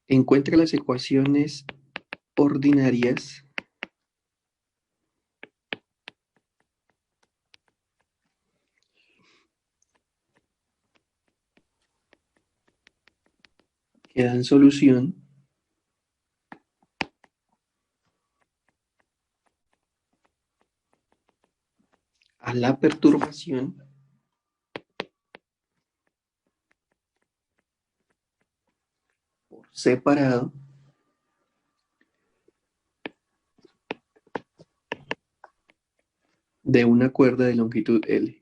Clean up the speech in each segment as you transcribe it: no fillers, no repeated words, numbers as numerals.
Encuentra las ecuaciones ordinarias que dan solución a la perturbación por separado de una cuerda de longitud L.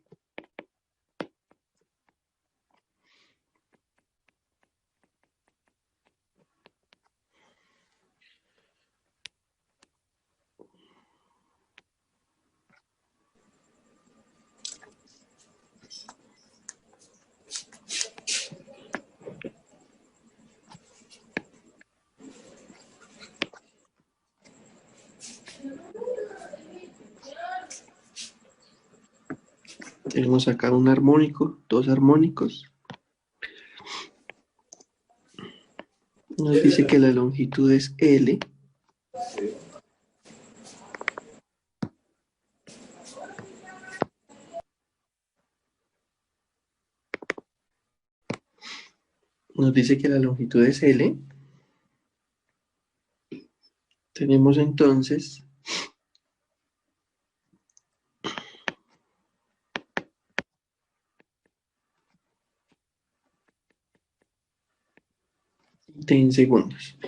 Tenemos acá un armónico, dos armónicos. Nos dice que la longitud es L. Nos dice que la longitud es L. Tenemos entonces en segundos.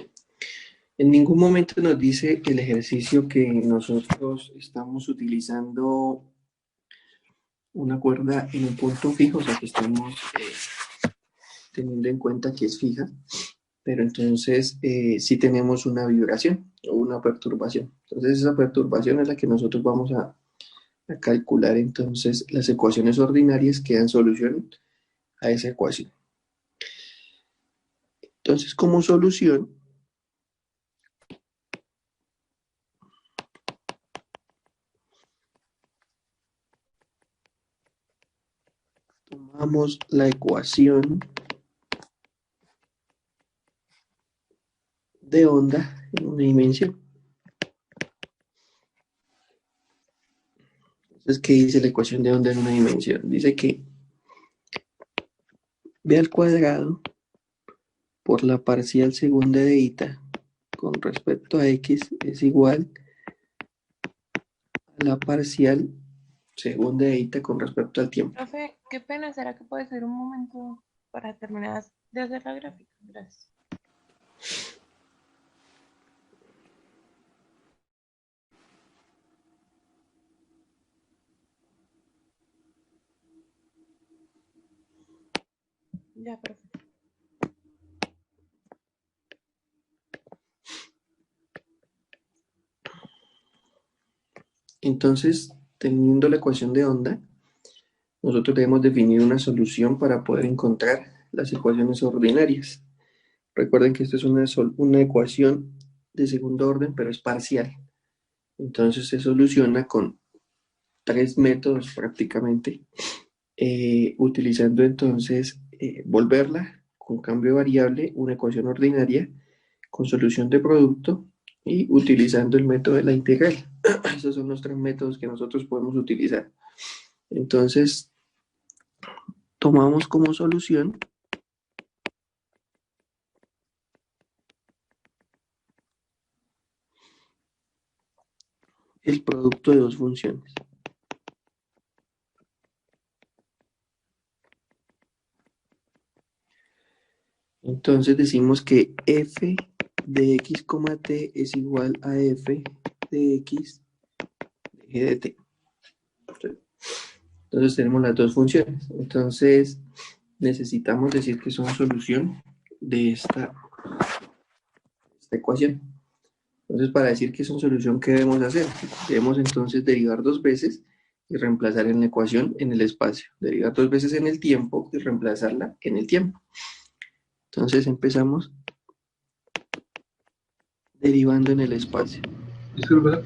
En ningún momento nos dice el ejercicio que nosotros estamos utilizando una cuerda en un punto fijo, o sea que estamos teniendo en cuenta que es fija, pero entonces sí tenemos una vibración o una perturbación. Entonces esa perturbación es la que nosotros vamos a calcular entonces las ecuaciones ordinarias que dan solución a esa ecuación. Entonces como solución tomamos la ecuación de onda en una dimensión. Entonces, ¿qué dice la ecuación de onda en una dimensión? Dice que b al cuadrado por la parcial segunda de eta con respecto a x es igual a la parcial segunda de eta con respecto al tiempo. Profe, qué pena, ¿será que puede ser un momento para terminar de hacer la gráfica? Gracias. Ya, profe. Entonces, teniendo la ecuación de onda, nosotros debemos definir una solución para poder encontrar las ecuaciones ordinarias. Recuerden que esto es una ecuación de segundo orden, pero es parcial. Entonces se soluciona con tres métodos prácticamente, utilizando entonces volverla con cambio de variable, una ecuación ordinaria, con solución de producto y utilizando el método de la integral. Esos son los tres métodos que nosotros podemos utilizar. Entonces, tomamos como solución el producto de dos funciones. Entonces decimos que f de x, t es igual a f de x de g de t. Entonces tenemos las dos funciones. Entonces necesitamos decir que son solución de esta ecuación. Entonces para decir que son solución, ¿qué debemos hacer? Debemos entonces derivar dos veces y reemplazar en la ecuación en el espacio. Derivar dos veces en el tiempo y reemplazarla en el tiempo. Entonces empezamos derivando en el espacio. Disculpa,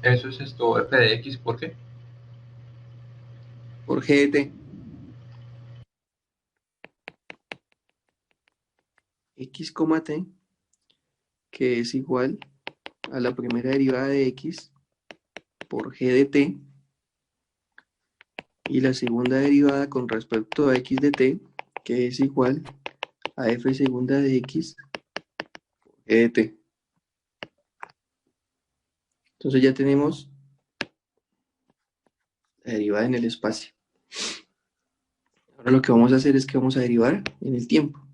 eso es esto, f de x, ¿por qué? Por g de t. x, t, que es igual a la primera derivada de x por g de t, y la segunda derivada con respecto a x de t, que es igual a f segunda de x por g de t. Entonces ya tenemos la derivada en el espacio. Ahora lo que vamos a hacer es que vamos a derivar en el tiempo.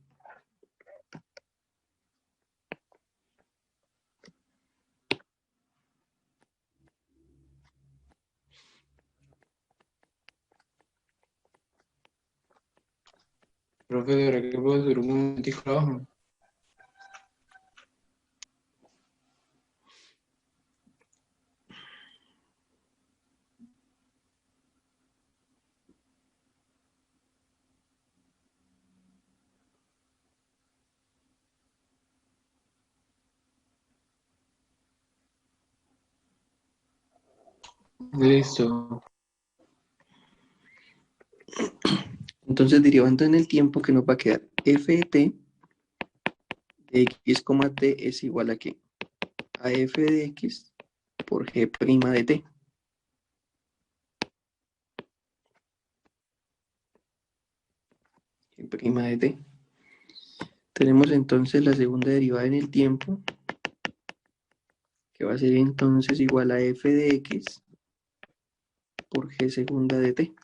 Profe, ¿será que puedo hacer un momentico abajo? Listo. Entonces derivando en el tiempo, que nos va a quedar f de t de x, t es igual a ¿qué? A f de x por g' de t. G' de t. Tenemos entonces la segunda derivada en el tiempo, que va a ser entonces igual a f de x por g segunda de t.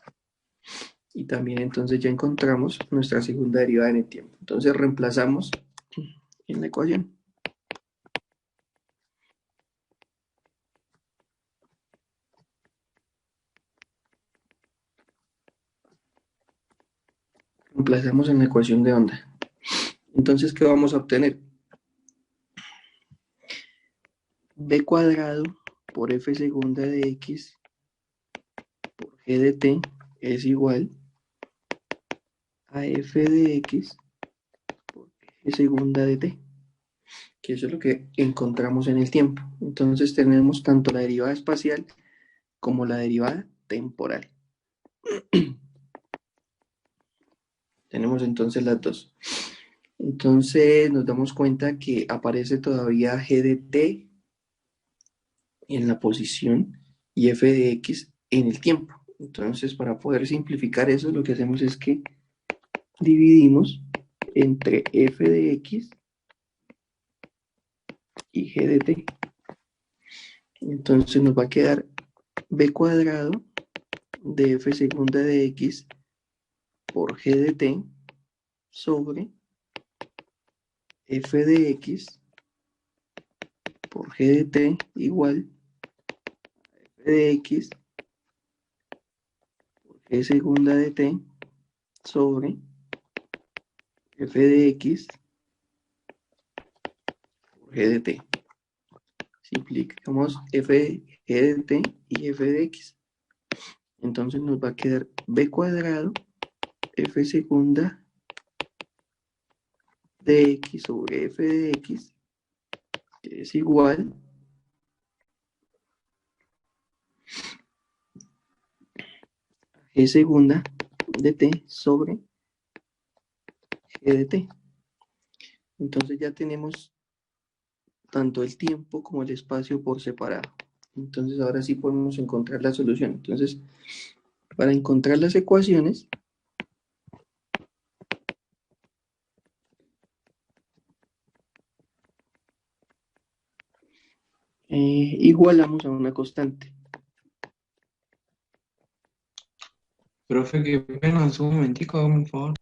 Y también entonces ya encontramos nuestra segunda derivada en el tiempo. Entonces reemplazamos en la ecuación. Reemplazamos en la ecuación de onda. Entonces, ¿qué vamos a obtener? B cuadrado por f segunda de x por g de t es igual a f de x por g segunda de t, que eso es lo que encontramos en el tiempo. Entonces tenemos tanto la derivada espacial como la derivada temporal. Tenemos entonces las dos. Entonces nos damos cuenta que aparece todavía g de t en la posición y f de x en el tiempo. Entonces, para poder simplificar eso, lo que hacemos es que dividimos entre f de x y g de t. Entonces nos va a quedar b cuadrado de f segunda de x por g de t sobre f de x por g de t igual a f de x por g segunda de t sobre f de x por g de t. Simplificamos f de g de t y f de x. Entonces nos va a quedar b cuadrado f segunda de x sobre f de x, que es igual a g segunda de t sobre g de t. Entonces ya tenemos tanto el tiempo como el espacio por separado. Entonces ahora sí podemos encontrar la solución. Entonces, para encontrar las ecuaciones, igualamos a una constante. Profe, qué pena, un momentico, hágame un favor.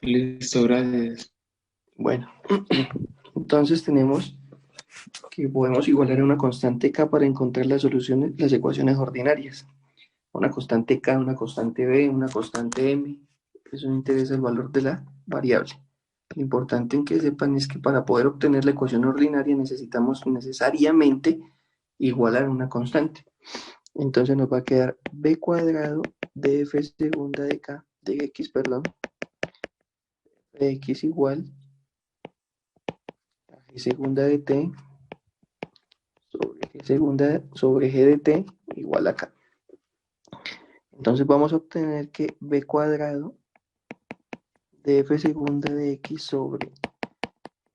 Listo, gracias. Bueno, entonces tenemos que podemos igualar a una constante k para encontrar las soluciones, las ecuaciones ordinarias. Una constante k, una constante b, una constante m. Eso no interesa el valor de la variable. Lo importante en que sepan es que para poder obtener la ecuación ordinaria necesitamos necesariamente igualar una constante. Entonces nos va a quedar b cuadrado de f segunda de k, de x, perdón, de x igual a g segunda de t sobre g segunda sobre g de t igual a k. Entonces vamos a obtener que b cuadrado de f segunda de x sobre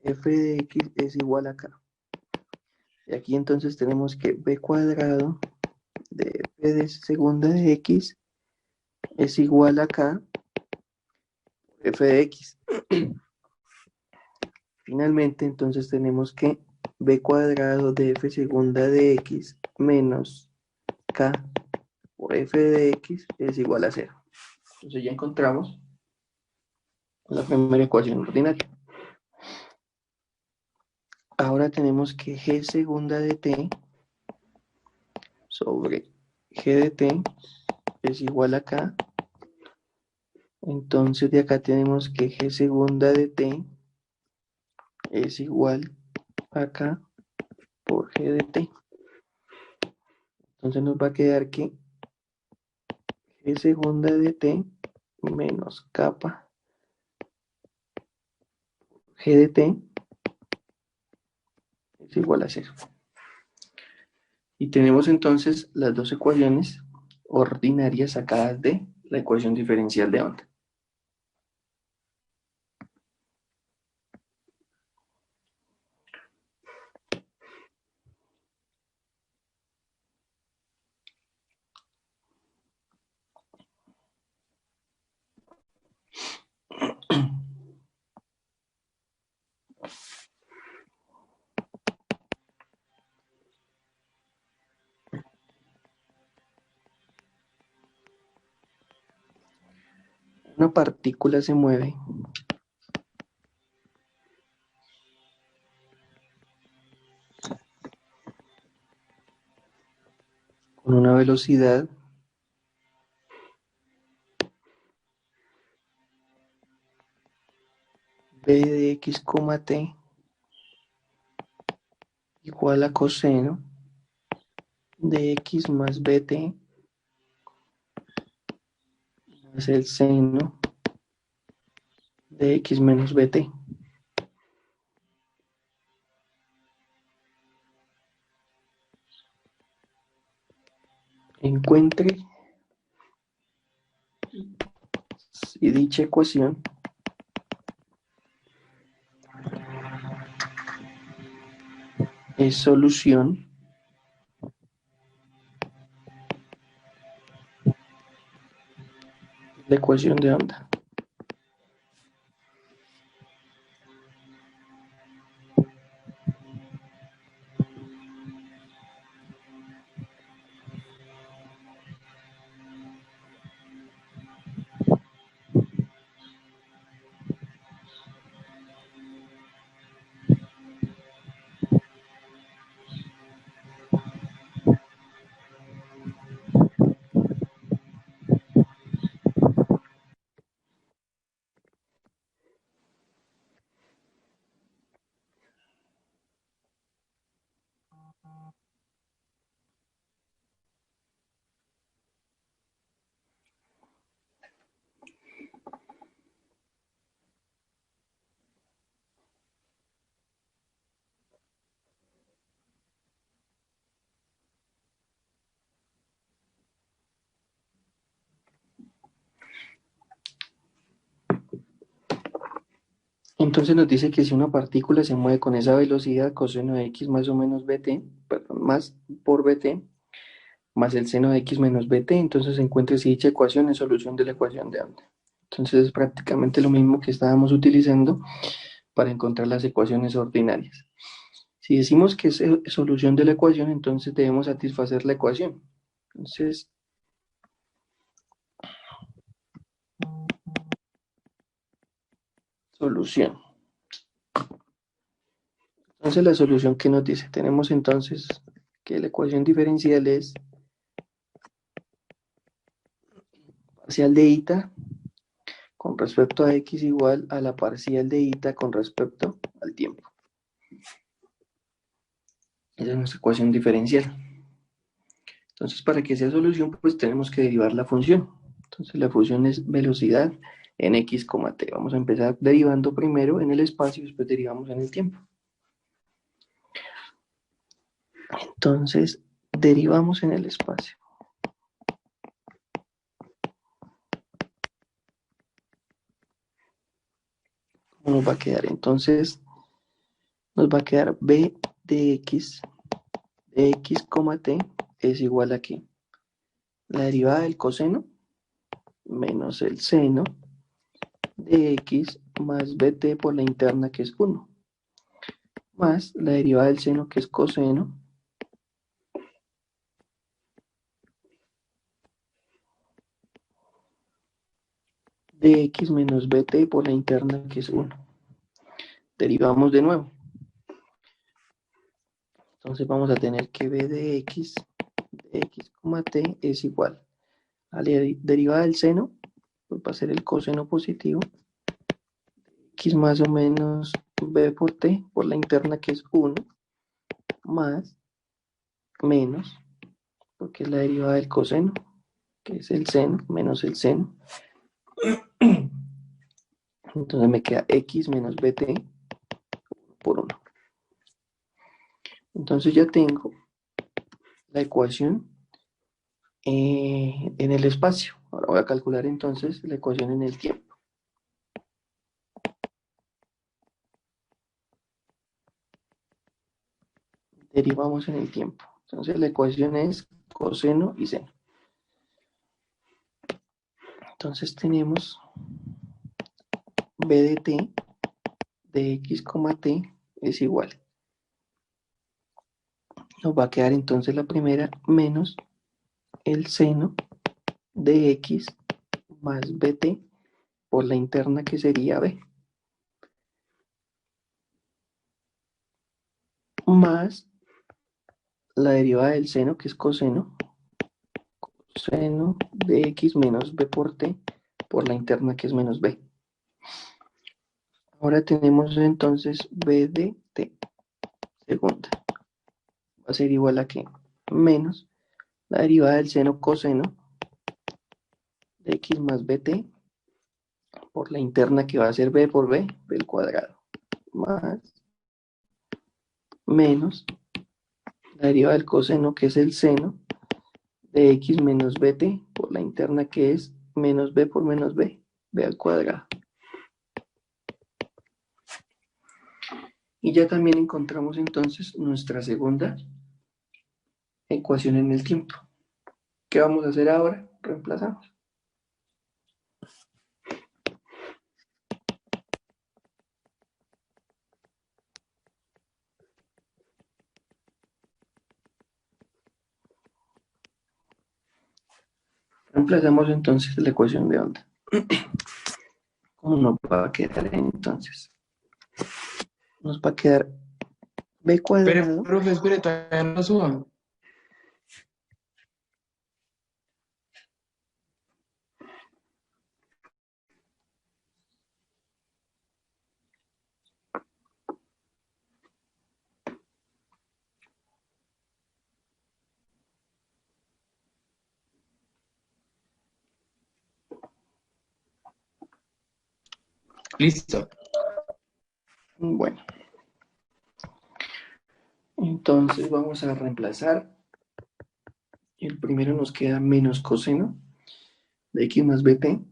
f de x es igual a k. Y aquí entonces tenemos que b cuadrado de f de segunda de x es igual a k por f de x. Finalmente entonces tenemos que b cuadrado de f segunda de x menos k por f de x es igual a 0. Entonces ya encontramos la primera ecuación ordinaria. Ahora tenemos que g segunda de t sobre g de t es igual a k. Entonces de acá tenemos que g segunda de t es igual a k por g de t. Entonces nos va a quedar que g segunda de t menos kappa g de t es igual a 0. Y tenemos entonces las dos ecuaciones ordinarias sacadas de la ecuación diferencial de onda. Una partícula se mueve con una velocidad b de x, t igual a coseno de x más bt más el seno de x menos bt. Encuentre si dicha ecuación es solución de la ecuación de onda. Entonces nos dice que si una partícula se mueve con esa velocidad, coseno de x más o menos bt, perdón, más por bt, más el seno de x menos bt, entonces se encuentra si dicha ecuación es solución de la ecuación de onda. Entonces es prácticamente lo mismo que estábamos utilizando para encontrar las ecuaciones ordinarias. Si decimos que es solución de la ecuación, entonces debemos satisfacer la ecuación. Entonces, solución. Entonces la solución que nos dice, tenemos entonces que la ecuación diferencial es parcial de eta con respecto a x igual a la parcial de eta con respecto al tiempo. Esa es nuestra ecuación diferencial. Entonces, para que sea solución, pues tenemos que derivar la función. Entonces, la función es velocidad en x, t. Vamos a empezar derivando primero en el espacio y después derivamos en el tiempo. Entonces, derivamos en el espacio. ¿Cómo nos va a quedar? Entonces, nos va a quedar b de x, t es igual a ¿qué? La derivada del coseno menos el seno de x más bt por la interna, que es 1, más la derivada del seno, que es coseno, de x menos bt por la interna, que es 1. Derivamos de nuevo. Entonces vamos a tener que b de x, t es igual a la derivada del seno, pues va a ser el coseno positivo, x más o menos b por t por la interna, que es 1, más menos, porque es la derivada del coseno, que es el seno, menos el seno. Entonces me queda x menos bt por 1. Entonces ya tengo la ecuación en el espacio. Ahora voy a calcular entonces la ecuación en el tiempo. Derivamos en el tiempo. Entonces la ecuación es coseno y seno. Entonces tenemos b de t de x, t es igual. Nos va a quedar entonces la primera menos el seno de x más bt por la interna, que sería b, más la derivada del seno, que es coseno de x menos b por t por la interna, que es menos b. Ahora tenemos entonces b de t segunda. Va a ser igual a ¿qué? Menos la derivada del seno coseno de x más bt por la interna, que va a ser b por b al cuadrado, más menos la derivada del coseno, que es el seno de x menos bt por la interna, que es menos b por menos b al cuadrado. Y ya también encontramos entonces nuestra segunda ecuación en el tiempo. ¿Qué vamos a hacer ahora? Reemplazamos. Reemplazamos entonces la ecuación de onda. ¿Cómo nos va a quedar entonces? Nos va a quedar b cuadrado. Profe, espere, todavía no suban. Listo. Bueno, entonces vamos a reemplazar. El primero nos queda menos coseno de x más bt.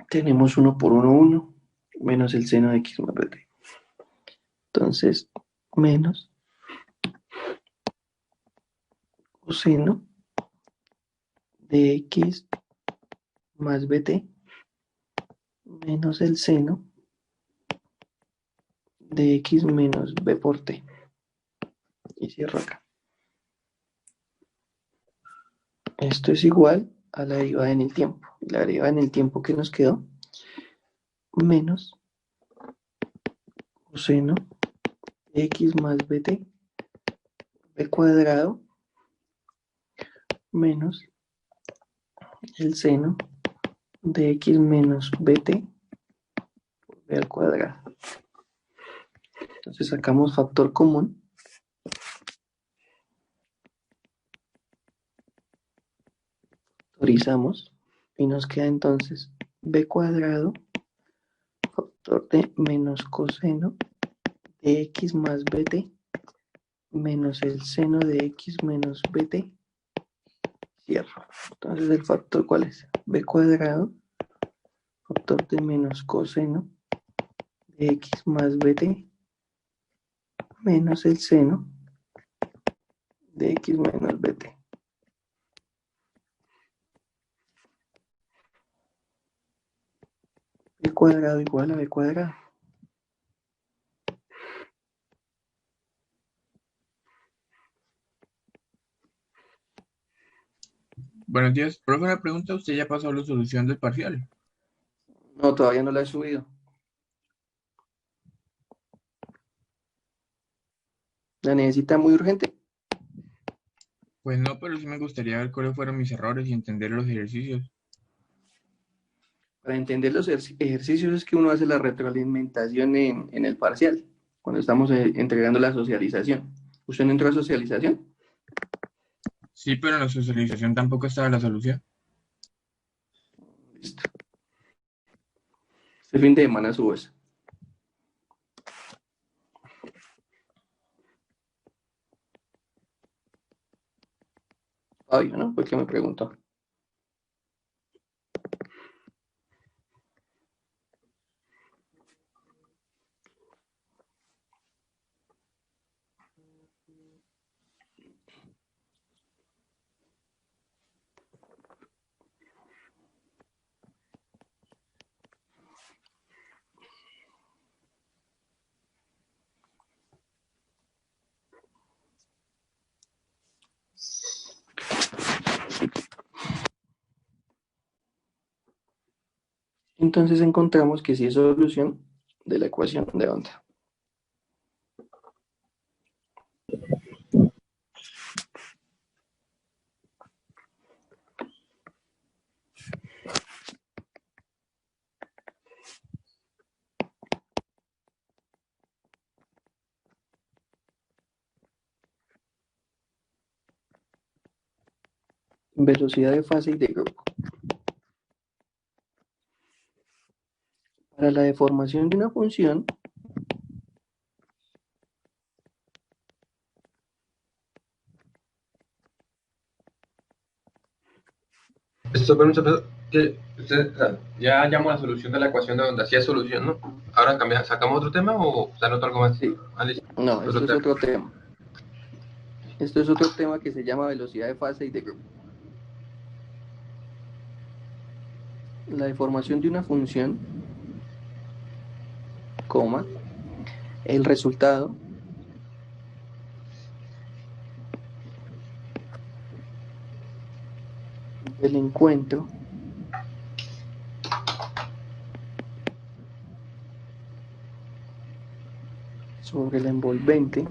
Tenemos 1 por 1, 1, menos el seno de x más bt. Entonces, menos coseno de x más bt menos el seno de x menos b por t. Y cierro acá. Esto es igual a la derivada en el tiempo. La derivada en el tiempo que nos quedó, menos coseno de x más bt, b cuadrado, menos el seno de x menos bt por b al cuadrado. Entonces sacamos factor común. Factorizamos y nos queda entonces b cuadrado factor de menos coseno de x más bt menos el seno de x menos bt. Cierro. Entonces el factor, ¿cuál es? B cuadrado factor de menos coseno de x más bt menos el seno de x menos bt. B cuadrado igual a b cuadrado. Buenos días. Profe, una pregunta. ¿Usted ya pasó la solución del parcial? No, todavía no la he subido. ¿La necesita muy urgente? Pues no, pero sí me gustaría ver cuáles fueron mis errores y entender los ejercicios. Para entender los ejercicios es que uno hace la retroalimentación en el parcial, cuando estamos entregando la socialización. ¿Usted no entró a socialización? Sí, pero en la socialización tampoco estaba la solución. Listo. Este fin de semana subo eso. Fabio, ¿no? Fue el que me preguntó. Entonces encontramos que sí es solución de la ecuación de onda. Velocidad de fase y de grupo. Para la deformación de una función, Esto, permiso, que usted ya llamó la solución de la ecuación de onda. Sí es solución, ¿no? Ahora ¿sacamos otro tema o se anota algo más? sí. Ah, listo. No, esto es Otro otro tema. Esto es otro tema que se llama velocidad de fase y de grupo. La deformación de una función, coma, el resultado del encuentro sobre la envolvente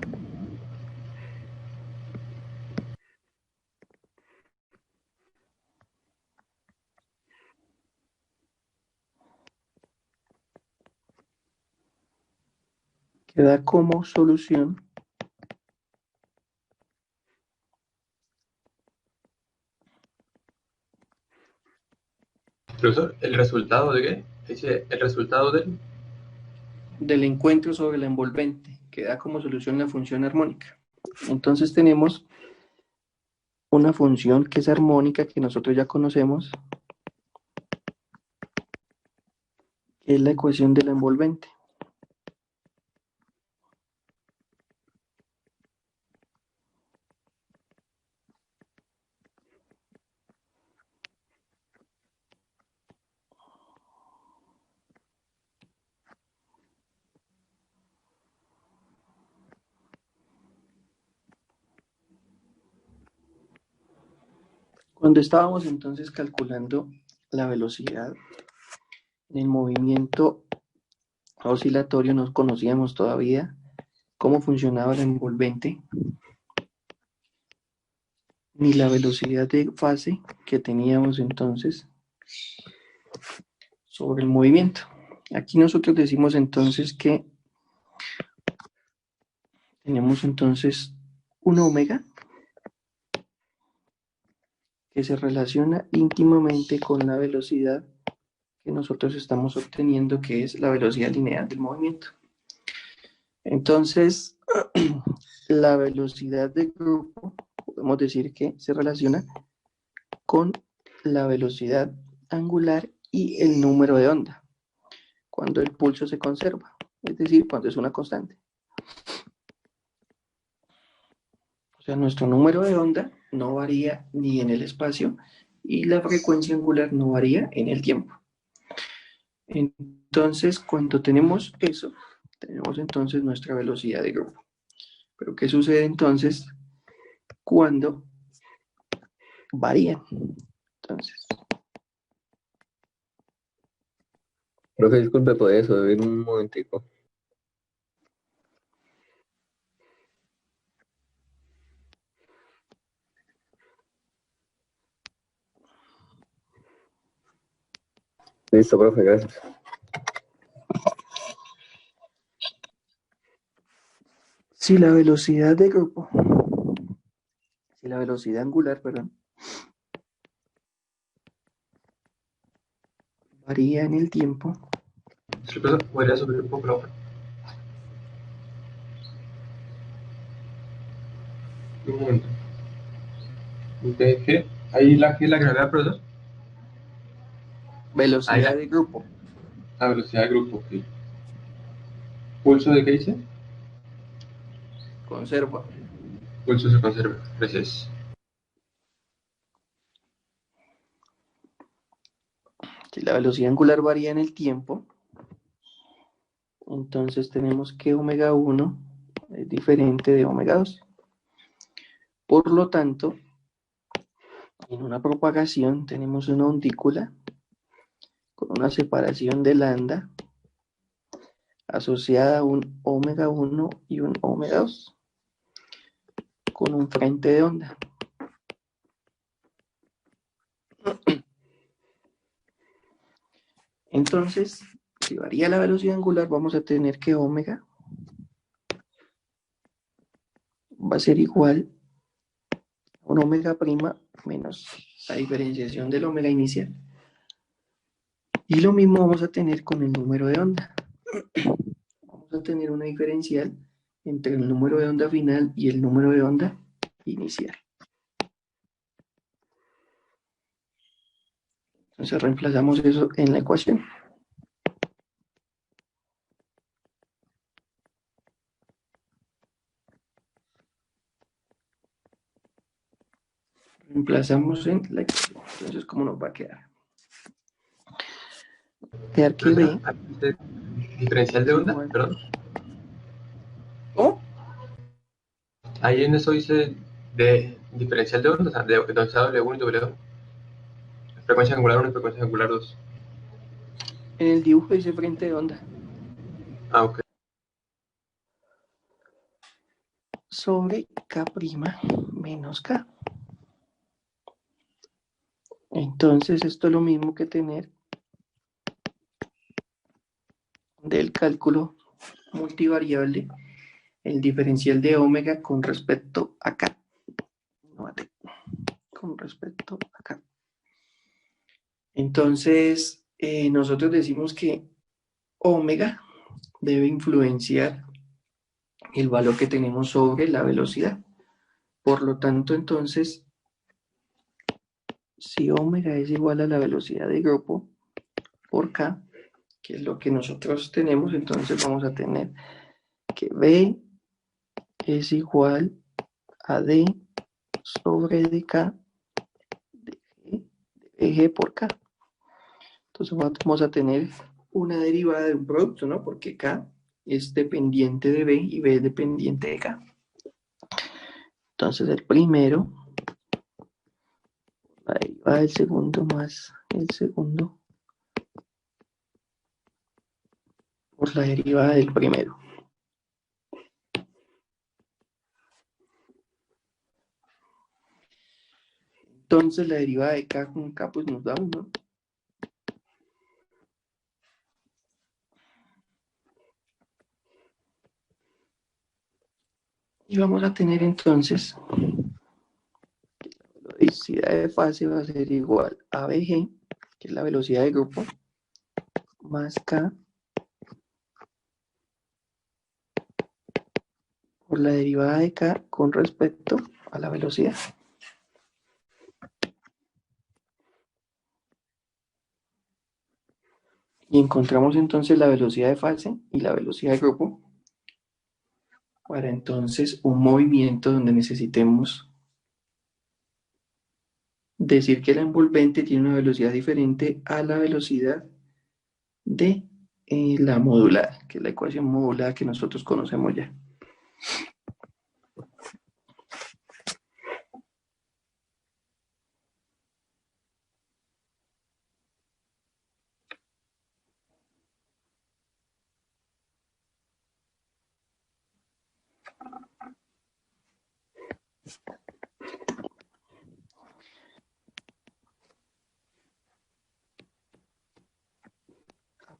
que da como solución Profesor, ¿el resultado de qué? Dice, el resultado del encuentro sobre la envolvente, que da como solución la función armónica. Entonces tenemos una función que es armónica, que nosotros ya conocemos, que es la ecuación de la envolvente. Cuando estábamos entonces calculando la velocidad en el movimiento oscilatorio no conocíamos todavía cómo funcionaba el envolvente ni la velocidad de fase que teníamos entonces sobre el movimiento. Aquí nosotros decimos entonces que tenemos entonces un omega que se relaciona íntimamente con la velocidad que nosotros estamos obteniendo, que es la velocidad lineal del movimiento. Entonces, la velocidad de grupo, podemos decir que se relaciona con la velocidad angular y el número de onda, cuando el pulso se conserva, es decir, cuando es una constante. O sea, nuestro número de onda no varía ni en el espacio y la frecuencia angular no varía en el tiempo. Entonces, cuando tenemos eso, tenemos entonces nuestra velocidad de grupo. Pero ¿qué sucede entonces cuando varían? Entonces, Profe, disculpe, ¿podría subir un momentico? Listo, profe, gracias. si la velocidad de grupo, si la velocidad angular, perdón, varía en el tiempo, Disculpe, ¿podría subir un poco la hoja? Un momento. ¿Qué? ¿Ahí la que es la gravedad, profesor? velocidad de grupo, La velocidad de grupo, ok. ¿Pulso de qué dice? conserva. Pulso se conserva. Gracias. Si la velocidad angular varía en el tiempo, entonces tenemos que omega 1 es diferente de omega 2. Por lo tanto, en una propagación tenemos una ondícula con una separación de lambda asociada a un omega 1 y un omega 2 con un frente de onda. Entonces, si varía la velocidad angular, vamos a tener que omega va a ser igual a un omega prima menos la diferenciación del omega inicial. Y lo mismo vamos a tener con el número de onda. Vamos a tener una diferencial entre el número de onda final y el número de onda inicial. Entonces reemplazamos eso en la ecuación. Reemplazamos en la ecuación. Entonces, ¿cómo nos va a quedar? Quedar que B. ¿Diferencial de onda? Igual. Perdón. ¿Cómo? Ahí en eso dice de diferencial de onda, o sea, de donde está W1 y W2. Frecuencia angular 1 y frecuencia angular 2. En el dibujo dice frente de onda. Ah, ok. Sobre K' menos K. Entonces, esto es lo mismo que tener del cálculo multivariable el diferencial de omega con respecto a K. No a T, con respecto a K. Entonces, nosotros decimos que omega debe influenciar el valor que tenemos sobre la velocidad. Por lo tanto, entonces, si omega es igual a la velocidad de grupo por K, que es lo que nosotros tenemos, entonces vamos a tener que B es igual a D sobre dk de G por K. Entonces vamos a tener una derivada de un producto, ¿no? Porque K es dependiente de B y B es dependiente de K. Entonces el primero, la derivada del segundo más el segundo por la derivada del primero. Entonces la derivada de k con k pues nos da 1. Y vamos a tener entonces la velocidad de fase va a ser igual a BG, que es la velocidad de grupo, más K por la derivada de K con respecto a la velocidad. Y encontramos entonces la velocidad de fase y la velocidad de grupo para entonces un movimiento donde necesitemos decir que la envolvente tiene una velocidad diferente a la velocidad de la modulada, que es la ecuación modulada que nosotros conocemos ya.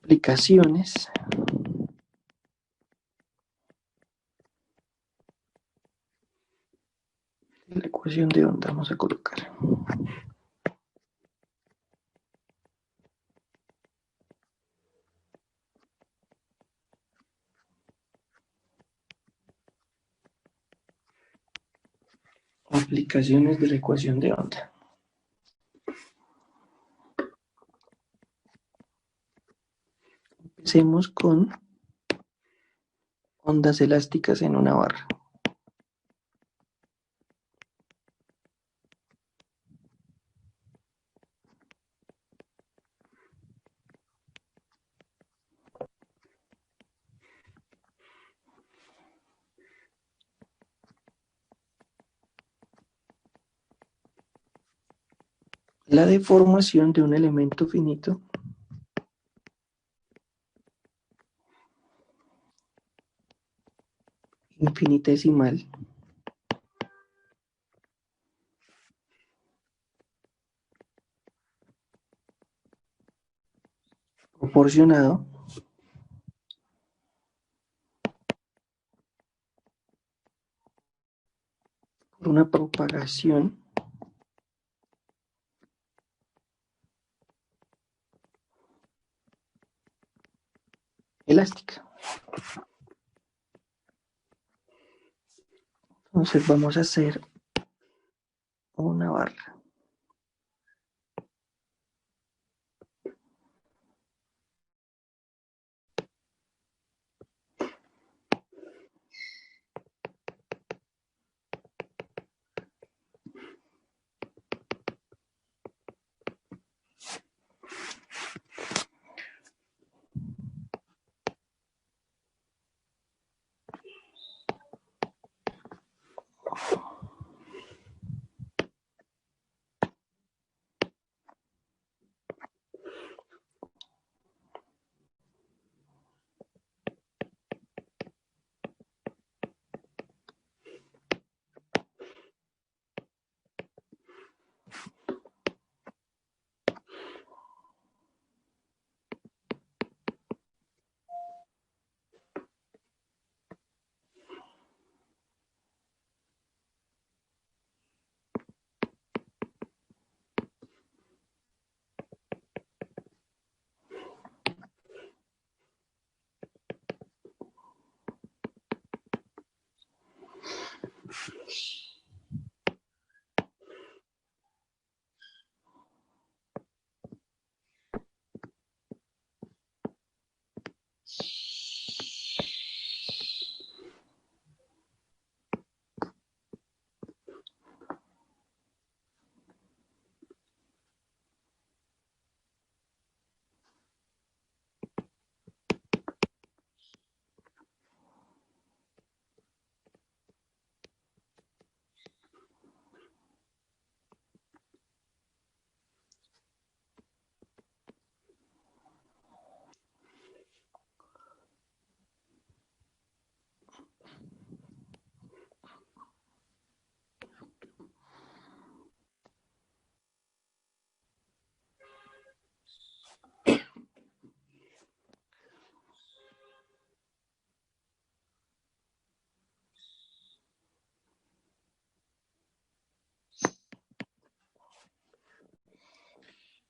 Aplicaciones. La ecuación de onda vamos a colocar. Aplicaciones de la ecuación de onda. Empecemos con ondas elásticas en una barra. La deformación de un elemento finito infinitesimal proporcionado por una propagación elástica. Entonces vamos a hacer una barra.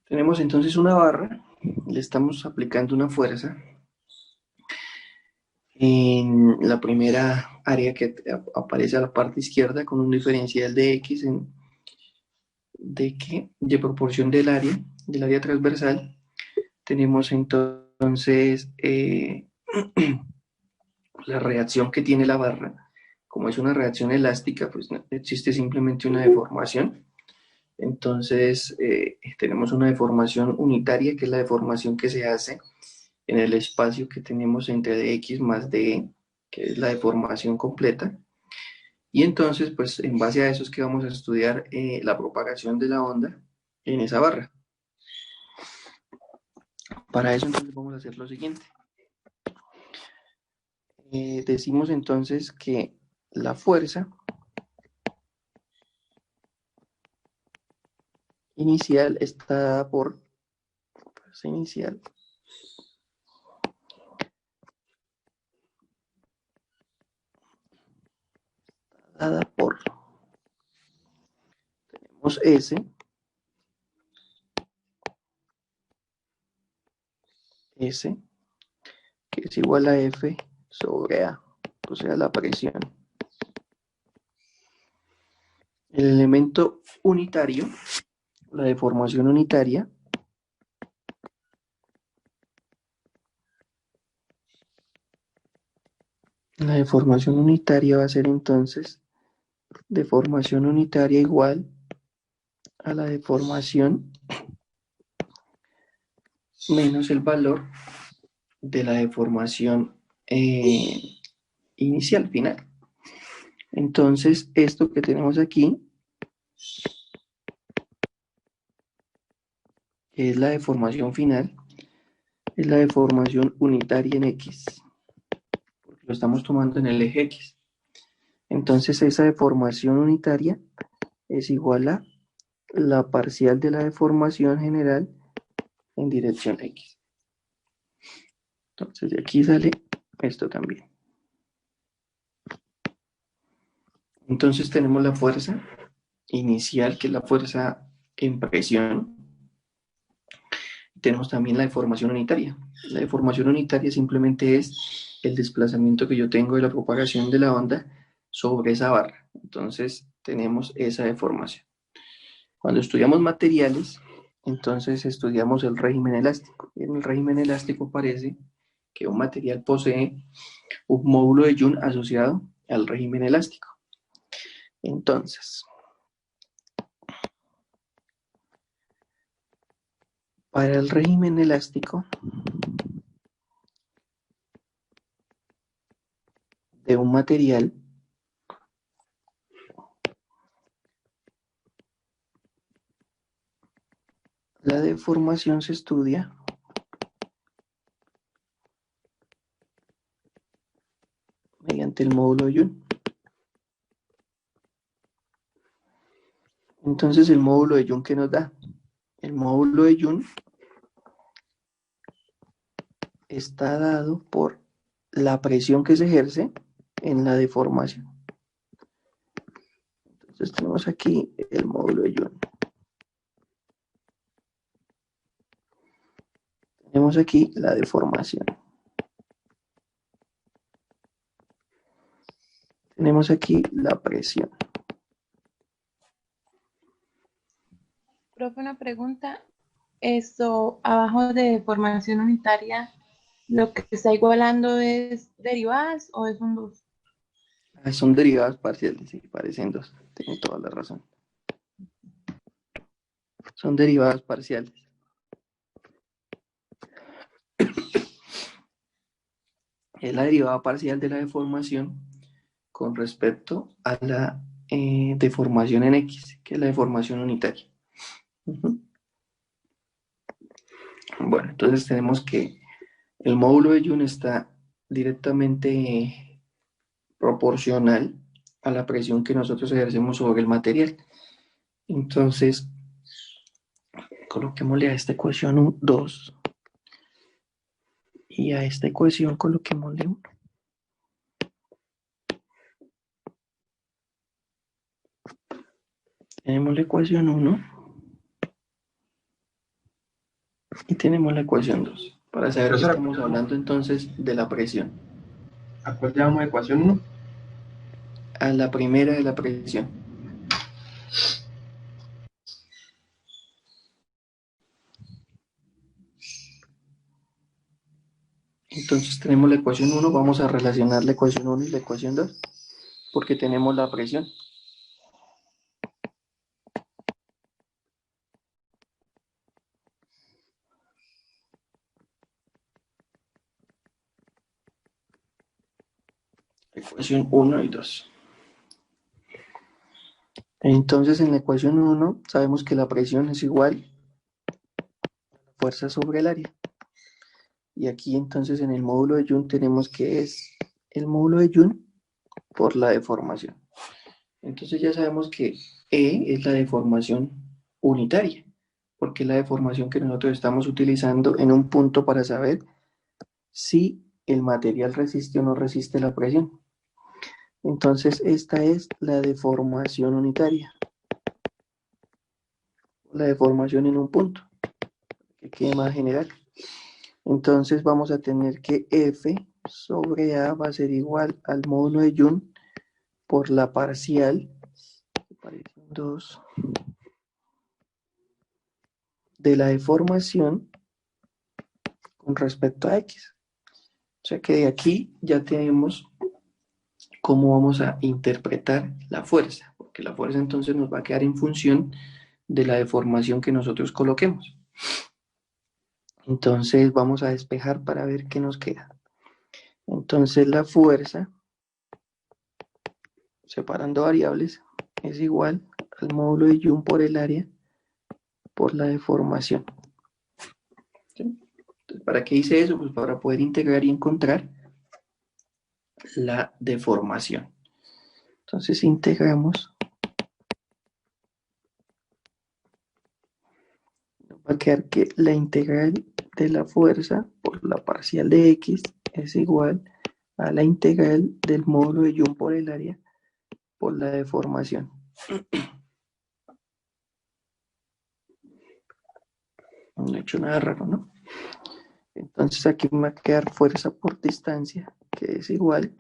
Tenemos entonces una barra, le estamos aplicando una fuerza en la primera área que aparece a la parte izquierda con un diferencial de x de proporción del área transversal. Tenemos entonces la reacción que tiene la barra. Como es una reacción elástica, pues no existe simplemente una deformación. Entonces tenemos una deformación unitaria, que es la deformación que se hace en el espacio que tenemos entre dx más de, que es la deformación completa. Y entonces, pues en base a eso es que vamos a estudiar la propagación de la onda en esa barra. Para eso entonces vamos a hacer lo siguiente. Decimos entonces que la fuerza inicial está dada por fuerza inicial dada por, tenemos S, que es igual a F sobre A, o sea, la presión. El elemento unitario, la deformación unitaria, va a ser entonces deformación unitaria igual a la deformación menos el valor de la deformación inicial, final. Entonces, esto que tenemos aquí, que es la deformación final, es la deformación unitaria en X, porque lo estamos tomando en el eje X. Entonces, esa deformación unitaria es igual a la parcial de la deformación general en dirección X. Entonces, de aquí sale esto también. Entonces, tenemos la fuerza inicial, que es la fuerza en presión. Tenemos también la deformación unitaria. La deformación unitaria simplemente es el desplazamiento que yo tengo de la propagación de la onda sobre esa barra. Entonces, tenemos esa deformación. Cuando estudiamos materiales, entonces estudiamos el régimen elástico. En el régimen elástico parece que un material posee un módulo de Young asociado al régimen elástico. Entonces, para el régimen elástico de un material, la deformación se estudia mediante el módulo de Young. Entonces, el módulo de Young, ¿qué nos da? El módulo de Young está dado por la presión que se ejerce en la deformación. Entonces, tenemos aquí el módulo de Young. Tenemos aquí la deformación. Tenemos aquí la presión. Profe, una pregunta. Esto, abajo de formación unitaria, ¿lo que está igualando es derivadas o es un 2? Son derivadas parciales, sí, parecen dos. Tiene toda la razón. Son derivadas parciales. Es la derivada parcial de la deformación con respecto a la deformación en X, que es la deformación unitaria. Bueno, entonces tenemos que el módulo de Young está directamente proporcional a la presión que nosotros ejercemos sobre el material. Entonces, coloquémosle a esta ecuación un 2 y a esta ecuación coloquémosle 1. Tenemos la ecuación 1 Y tenemos la ecuación 2. Para saber que Profesor, estamos hablando entonces de la presión. ¿a cuál llamamos ecuación 1? A la primera de la presión. Entonces tenemos la ecuación 1, vamos a relacionar la ecuación 1 y la ecuación 2, porque tenemos la presión. Ecuación 1 y 2. Entonces en la ecuación 1 sabemos que la presión es igual a la fuerza sobre el área. Y aquí entonces en el módulo de Joule tenemos que es el módulo de Joule por la deformación. Entonces ya sabemos que E es la deformación unitaria, porque es la deformación que nosotros estamos utilizando en un punto para saber si el material resiste o no resiste la presión. Entonces esta es la deformación unitaria, la deformación en un punto, que quede más general. Entonces vamos a tener que F sobre A va a ser igual al módulo de Joule por la parcial 2 de la deformación con respecto a X. O sea que de aquí ya tenemos cómo vamos a interpretar la fuerza, porque la fuerza entonces nos va a quedar en función de la deformación que nosotros coloquemos. Entonces vamos a despejar para ver qué nos queda. Entonces la fuerza, separando variables, es igual al módulo de Joule por el área por la deformación. ¿Sí? Entonces, ¿para qué hice eso? Pues para poder integrar y encontrar la deformación. Entonces integramos. Va a quedar que la integral de la fuerza por la parcial de X es igual a la integral del módulo de Joule por el área por la deformación. No he hecho nada raro, ¿no? Entonces aquí me va a quedar fuerza por distancia, que es igual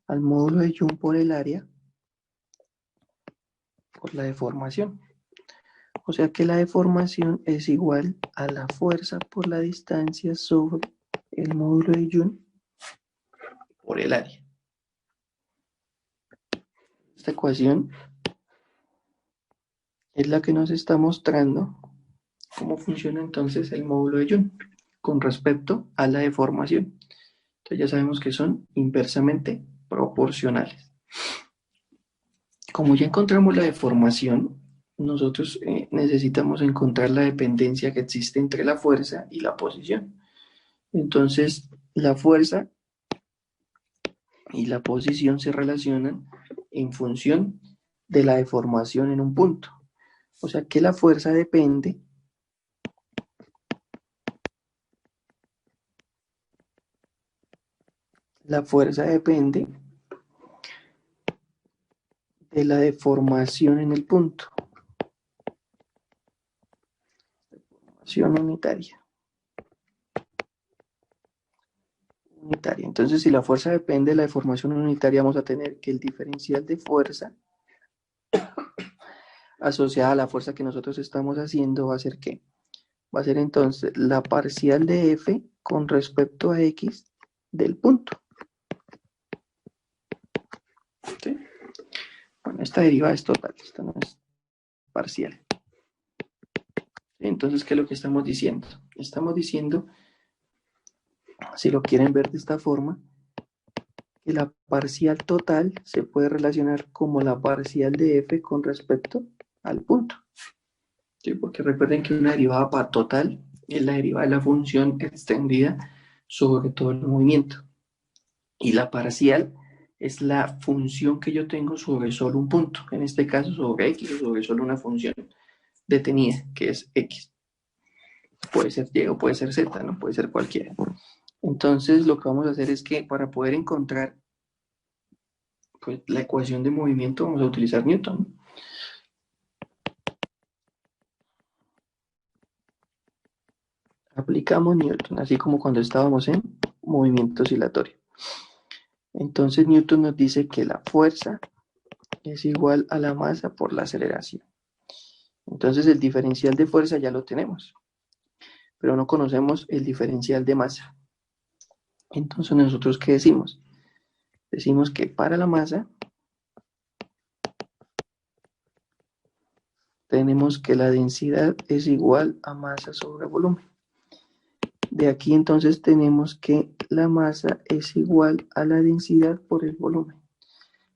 al módulo de Joule por el área por la deformación. O sea que la deformación es igual a la fuerza por la distancia sobre el módulo de Joule por el área. Esta ecuación es la que nos está mostrando cómo funciona entonces el módulo de Joule con respecto a la deformación. Entonces ya sabemos que son inversamente proporcionales. Como ya encontramos la deformación, nosotros necesitamos encontrar la dependencia que existe entre la fuerza y la posición. Entonces, la fuerza y la posición se relacionan en función de la deformación en un punto. O sea que la fuerza depende de la deformación en el punto. Deformación unitaria. Entonces, si la fuerza depende de la deformación unitaria, vamos a tener que el diferencial de fuerza asociada a la fuerza que nosotros estamos haciendo va a ser ¿qué? Va a ser entonces la parcial de F con respecto a X del punto. ¿Sí? Bueno, esta derivada es total, esta no es parcial. Entonces, ¿qué es lo que estamos diciendo? Estamos diciendo, si lo quieren ver de esta forma, que la parcial total se puede relacionar como la parcial de F con respecto al punto. ¿Sí? Porque recuerden que una derivada total es la derivada de la función extendida sobre todo el movimiento. Y la parcial es la función que yo tengo sobre solo un punto, en este caso sobre X o sobre solo una función detenida, que es X. Puede ser Y o puede ser Z, no puede ser cualquiera. Entonces lo que vamos a hacer es que para poder encontrar pues, la ecuación de movimiento vamos a utilizar Newton. aplicamos Newton, así como cuando estábamos en movimiento oscilatorio. Entonces Newton nos dice que la fuerza es igual a la masa por la aceleración. Entonces el diferencial de fuerza ya lo tenemos, pero no conocemos el diferencial de masa. Entonces nosotros, ¿qué decimos? Decimos que para la masa tenemos que la densidad es igual a masa sobre volumen. De aquí entonces tenemos que la masa es igual a la densidad por el volumen.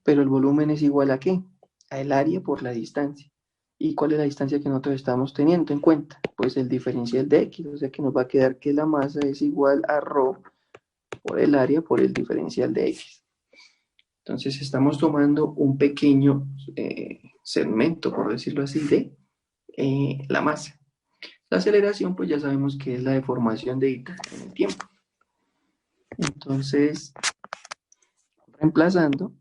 Pero el volumen es igual ¿a qué? A el área por la distancia. ¿Y cuál es la distancia que nosotros estamos teniendo en cuenta? Pues el diferencial de X, o sea que nos va a quedar que la masa es igual a ρ por el área por el diferencial de X. Entonces estamos tomando un pequeño segmento, por decirlo así, de la masa. La aceleración, pues ya sabemos que es la deformación de eta en el tiempo. Entonces, reemplazando,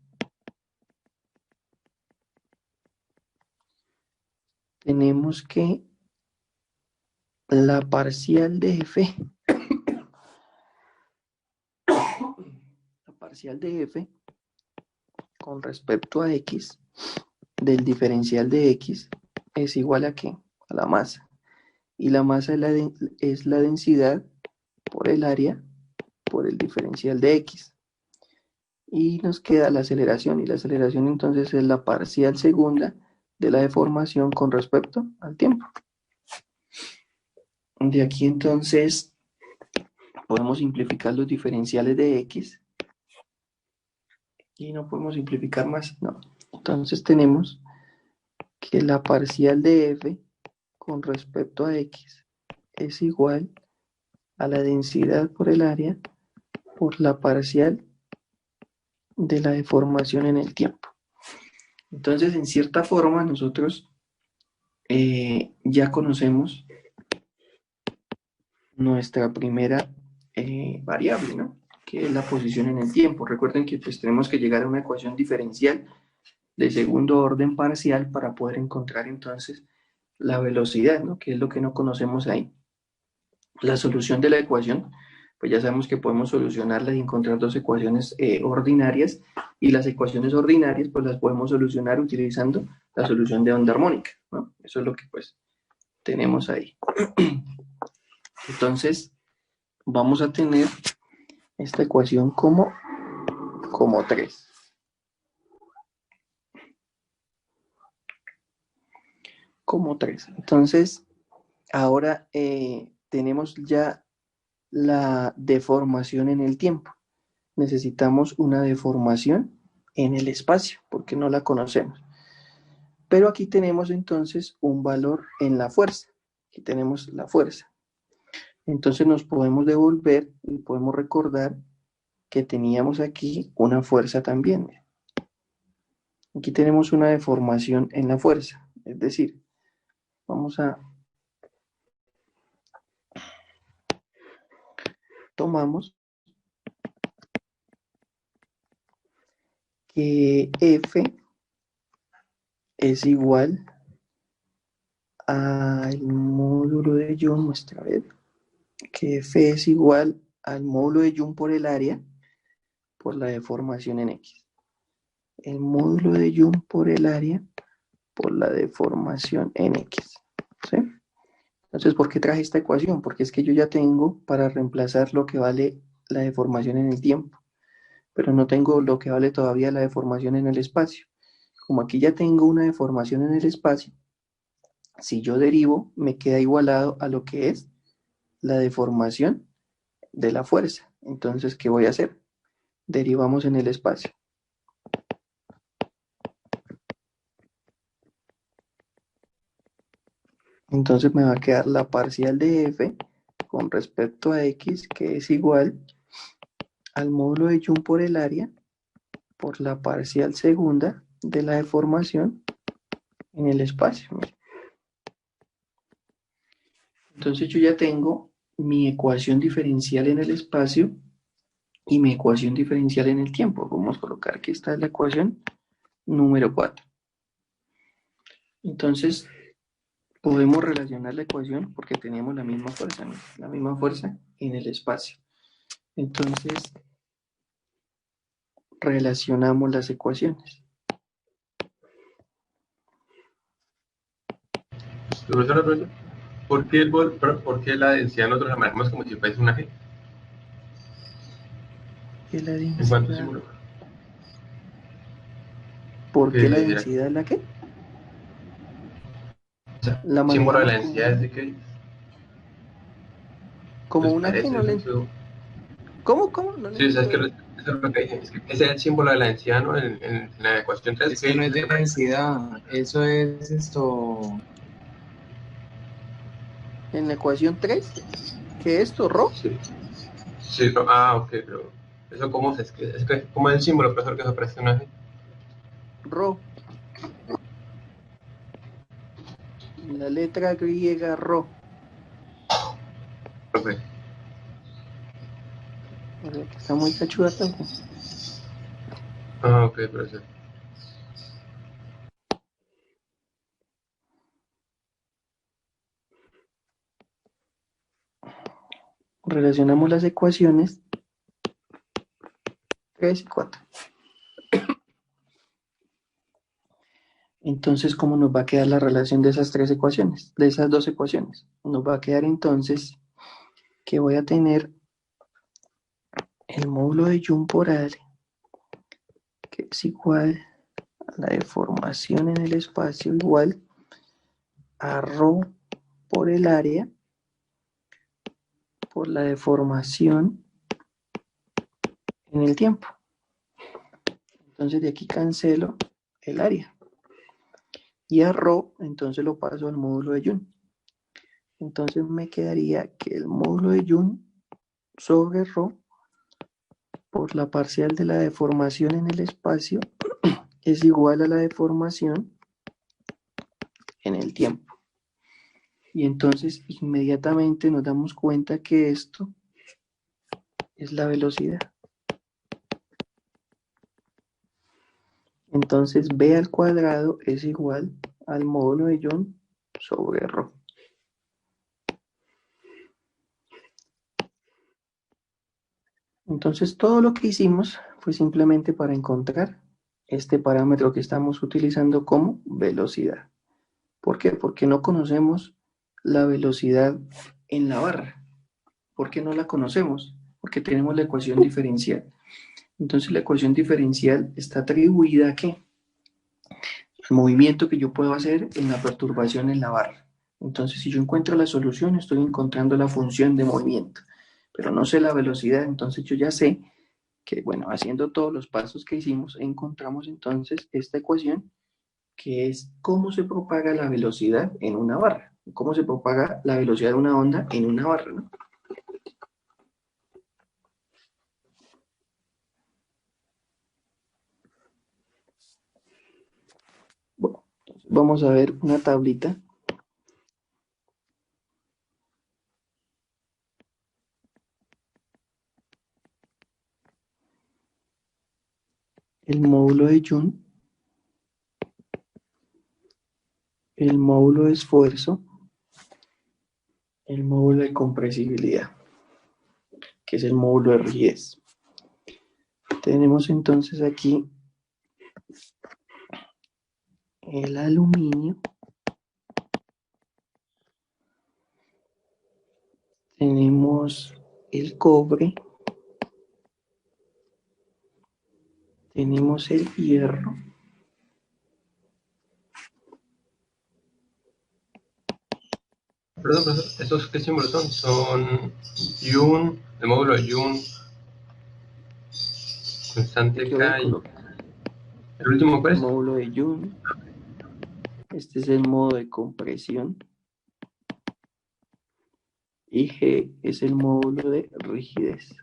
tenemos que la parcial de F, con respecto a X, del diferencial de X, es igual ¿a qué? A la masa. Y la masa es la densidad por el área por el diferencial de X. Y nos queda la aceleración, y la aceleración entonces es la parcial segunda de la deformación con respecto al tiempo. De aquí entonces podemos simplificar los diferenciales de X y no podemos simplificar más, no. Entonces tenemos que la parcial de F con respecto a X es igual a la densidad por el área por la parcial de la deformación en el tiempo. Entonces, en cierta forma, nosotros ya conocemos nuestra primera variable, ¿no? Que es la posición en el tiempo. Recuerden que pues tenemos que llegar a una ecuación diferencial de segundo orden parcial para poder encontrar entonces la velocidad, ¿no? Que es lo que no conocemos ahí. La solución de la ecuación, pues ya sabemos que podemos solucionarla y encontrar dos ecuaciones ordinarias, y las ecuaciones ordinarias pues las podemos solucionar utilizando la solución de onda armónica, ¿no? Eso es lo que pues tenemos ahí. Entonces vamos a tener esta ecuación como 3. Como 3. Entonces, ahora tenemos ya la deformación en el tiempo. Necesitamos una deformación en el espacio, porque no la conocemos. Pero aquí tenemos entonces un valor en la fuerza. Aquí tenemos la fuerza. Entonces nos podemos devolver y podemos recordar que teníamos aquí una fuerza también. Aquí tenemos una deformación en la fuerza. Es decir, vamos a... Tomamos que F es igual al módulo de Young, muestra a ver, que F es igual al módulo de Young por el área por la deformación en X. El módulo de Young por el área por la deformación en X. ¿Sí? Entonces, ¿por qué traje esta ecuación? Porque es que yo ya tengo para reemplazar lo que vale la deformación en el tiempo, pero no tengo lo que vale todavía la deformación en el espacio. Como aquí ya tengo una deformación en el espacio, si yo derivo, me queda igualado a lo que es la deformación de la fuerza. Entonces, ¿qué voy a hacer? Derivamos en el espacio. Entonces me va a quedar la parcial de F con respecto a X, que es igual al módulo de Young por el área por la parcial segunda de la deformación en el espacio. Entonces yo ya tengo mi ecuación diferencial en el espacio y mi ecuación diferencial en el tiempo. Vamos a colocar que esta es la ecuación número 4. Entonces, podemos relacionar la ecuación porque teníamos la misma fuerza, ¿no? La misma fuerza en el espacio. Entonces, relacionamos las ecuaciones. Profesor, profesor, ¿por qué la densidad nosotros la manejamos como si fuese una G? ¿Qué es la ¿En cuánto densidad? símbolo? ¿Por qué la Que densidad es la qué? o sea, La el símbolo de la manejamos densidad es de que como pues una que parece no le... eso. ¿Cómo? ¿Cómo? No le Sí, o sea, es entiendo que bien. eso es lo que dije. Es que ese es el símbolo de la densidad, ¿no? En la ecuación 3. Es que no es de densidad, eso es esto. En la ecuación 3, ¿qué es esto? ¿Rho? Sí, sí, no, ok, pero eso cómo se escribe. Es que, ¿cómo es el símbolo, profesor, que se parece a una G? Rho. La letra griega Rho. Profe. O sea, que está muy cachuda también. Ok, profesor. Relacionamos las ecuaciones 3 y 4. Entonces, ¿cómo nos va a quedar la relación de esas tres ecuaciones? De esas dos ecuaciones. Nos va a quedar entonces que voy a tener el módulo de Young por área, que es igual a la deformación en el espacio, igual a ρ por el área, por la deformación en el tiempo. Entonces, de aquí cancelo el área. Y a ρ, entonces lo paso al módulo de Young. Entonces me quedaría que el módulo de Young sobre ρ por la parcial de la deformación en el espacio es igual a la deformación en el tiempo. Y entonces inmediatamente nos damos cuenta que esto es la velocidad. Entonces b al cuadrado es igual al módulo de Young sobre ρ. Entonces todo lo que hicimos fue simplemente para encontrar este parámetro que estamos utilizando como velocidad. ¿Por qué? Porque no conocemos la velocidad en la barra. ¿Por qué no la conocemos? Porque tenemos la ecuación diferencial. Entonces la ecuación diferencial está atribuida ¿a qué? Al movimiento que yo puedo hacer en la perturbación en la barra. Entonces si yo encuentro la solución, estoy encontrando la función de movimiento. Pero no sé la velocidad, entonces yo ya sé que, bueno, haciendo todos los pasos que hicimos, encontramos entonces esta ecuación que es cómo se propaga la velocidad en una barra, cómo se propaga la velocidad de una onda en una barra, ¿no? Bueno, vamos a ver una tablita. El módulo de Young, el módulo de esfuerzo, el módulo de compresibilidad, que es el módulo de rigidez. Tenemos entonces aquí el aluminio, tenemos el cobre, tenemos el hierro, Perdón, profesor, ¿estos qué símbolos son? Son Young, el módulo de Young, constante aquí voy a K y colocar el último, ¿cuál el es? módulo de Young, este es el modo de compresión, y G es el módulo de rigidez.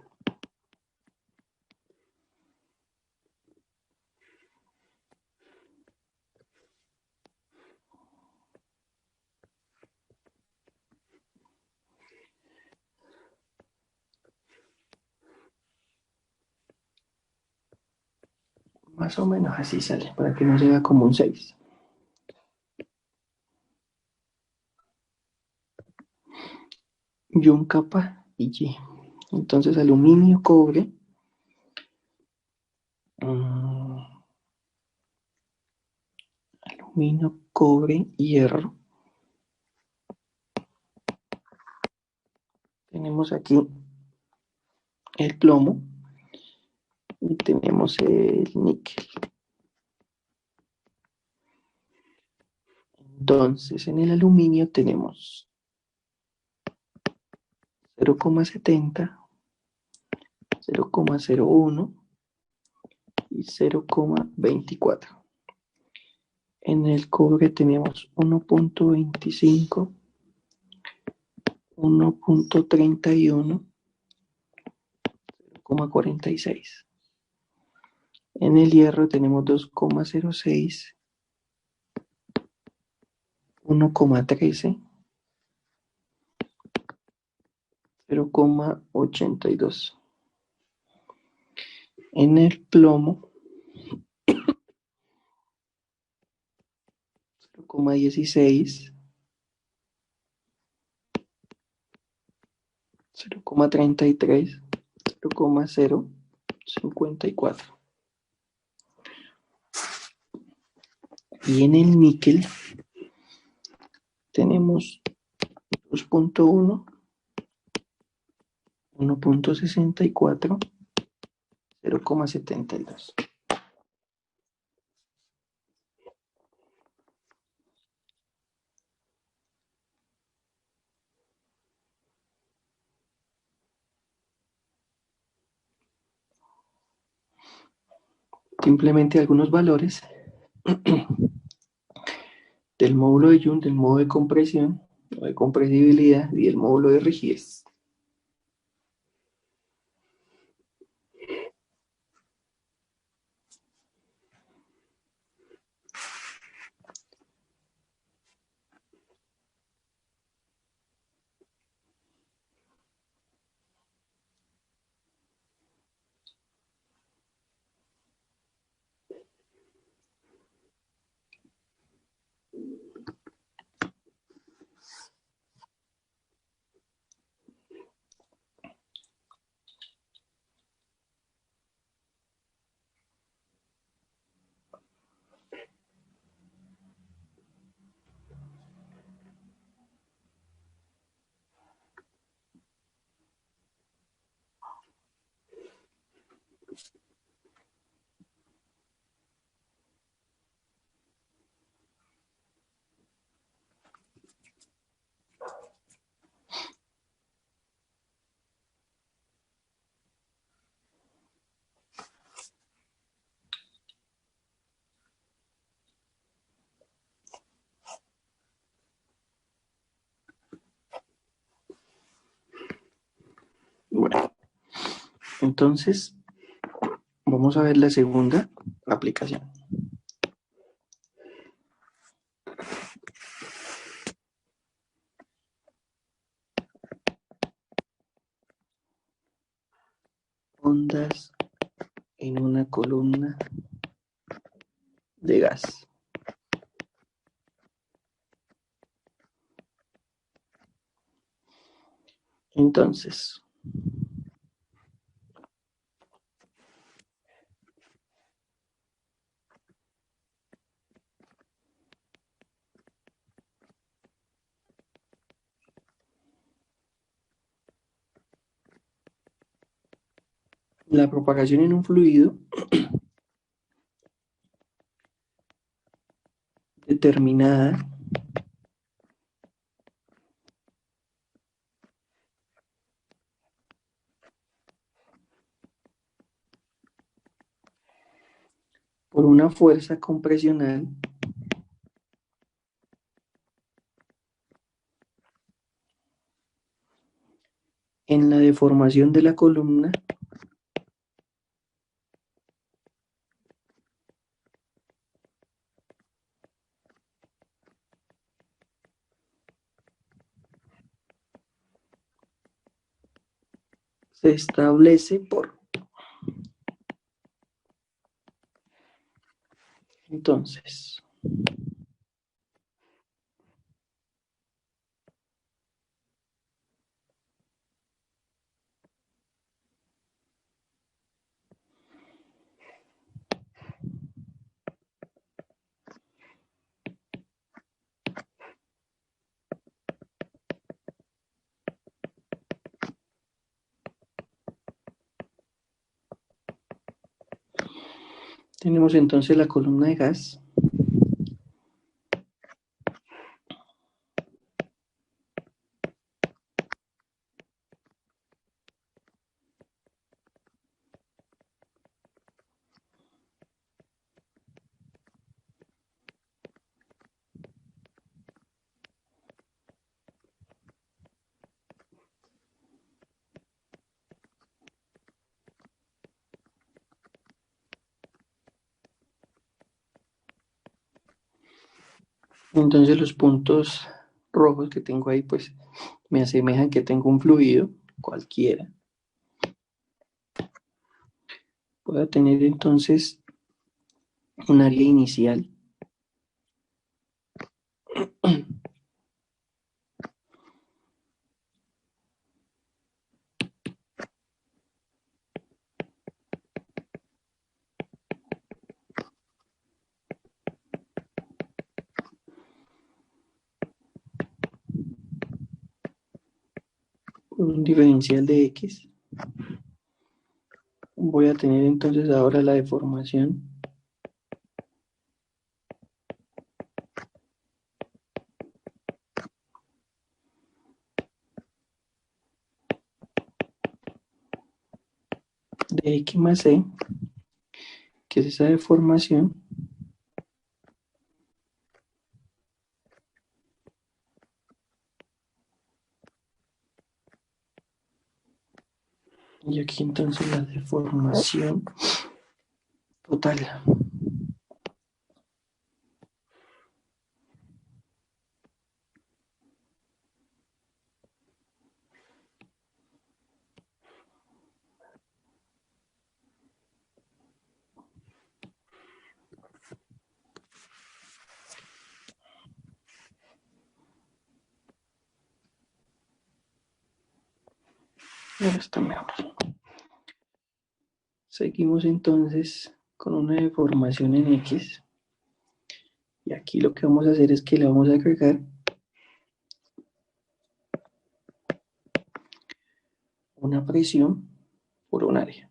Más o menos así sale, para que no se vea como un 6. Yuncapa y Y. Entonces, aluminio, cobre, aluminio, cobre, hierro. Tenemos aquí el plomo y tenemos el níquel. Entonces, en el aluminio tenemos 0,70, 0,01 y 0,24. En el cobre tenemos 1,25, 1,31, 0,46. En el hierro tenemos 2,06, 1,13, 0,82. En el plomo 0,16, 0,33, 0,054. Y en el níquel tenemos 2,1, 1,64, 0,72. Simplemente algunos valores del módulo de Young, del modo de compresión o de compresibilidad y el módulo de rigidez. Bueno, entonces vamos a ver la segunda aplicación. Ondas en una columna de gas. Entonces, la propagación en un fluido determinada por una fuerza compresional en la deformación de la columna se establece por. Entonces, Tenemos entonces la columna de gas. Entonces los puntos rojos que tengo ahí, pues me asemejan que tengo un fluido cualquiera. Voy a tener entonces un área inicial. Un diferencial de X. Voy a tener entonces ahora la deformación de X más C, que es esa deformación y aquí entonces la deformación total. Ahora está mejor. Seguimos entonces con una deformación en X. Y aquí lo que vamos a hacer es que le vamos a agregar una presión por un área.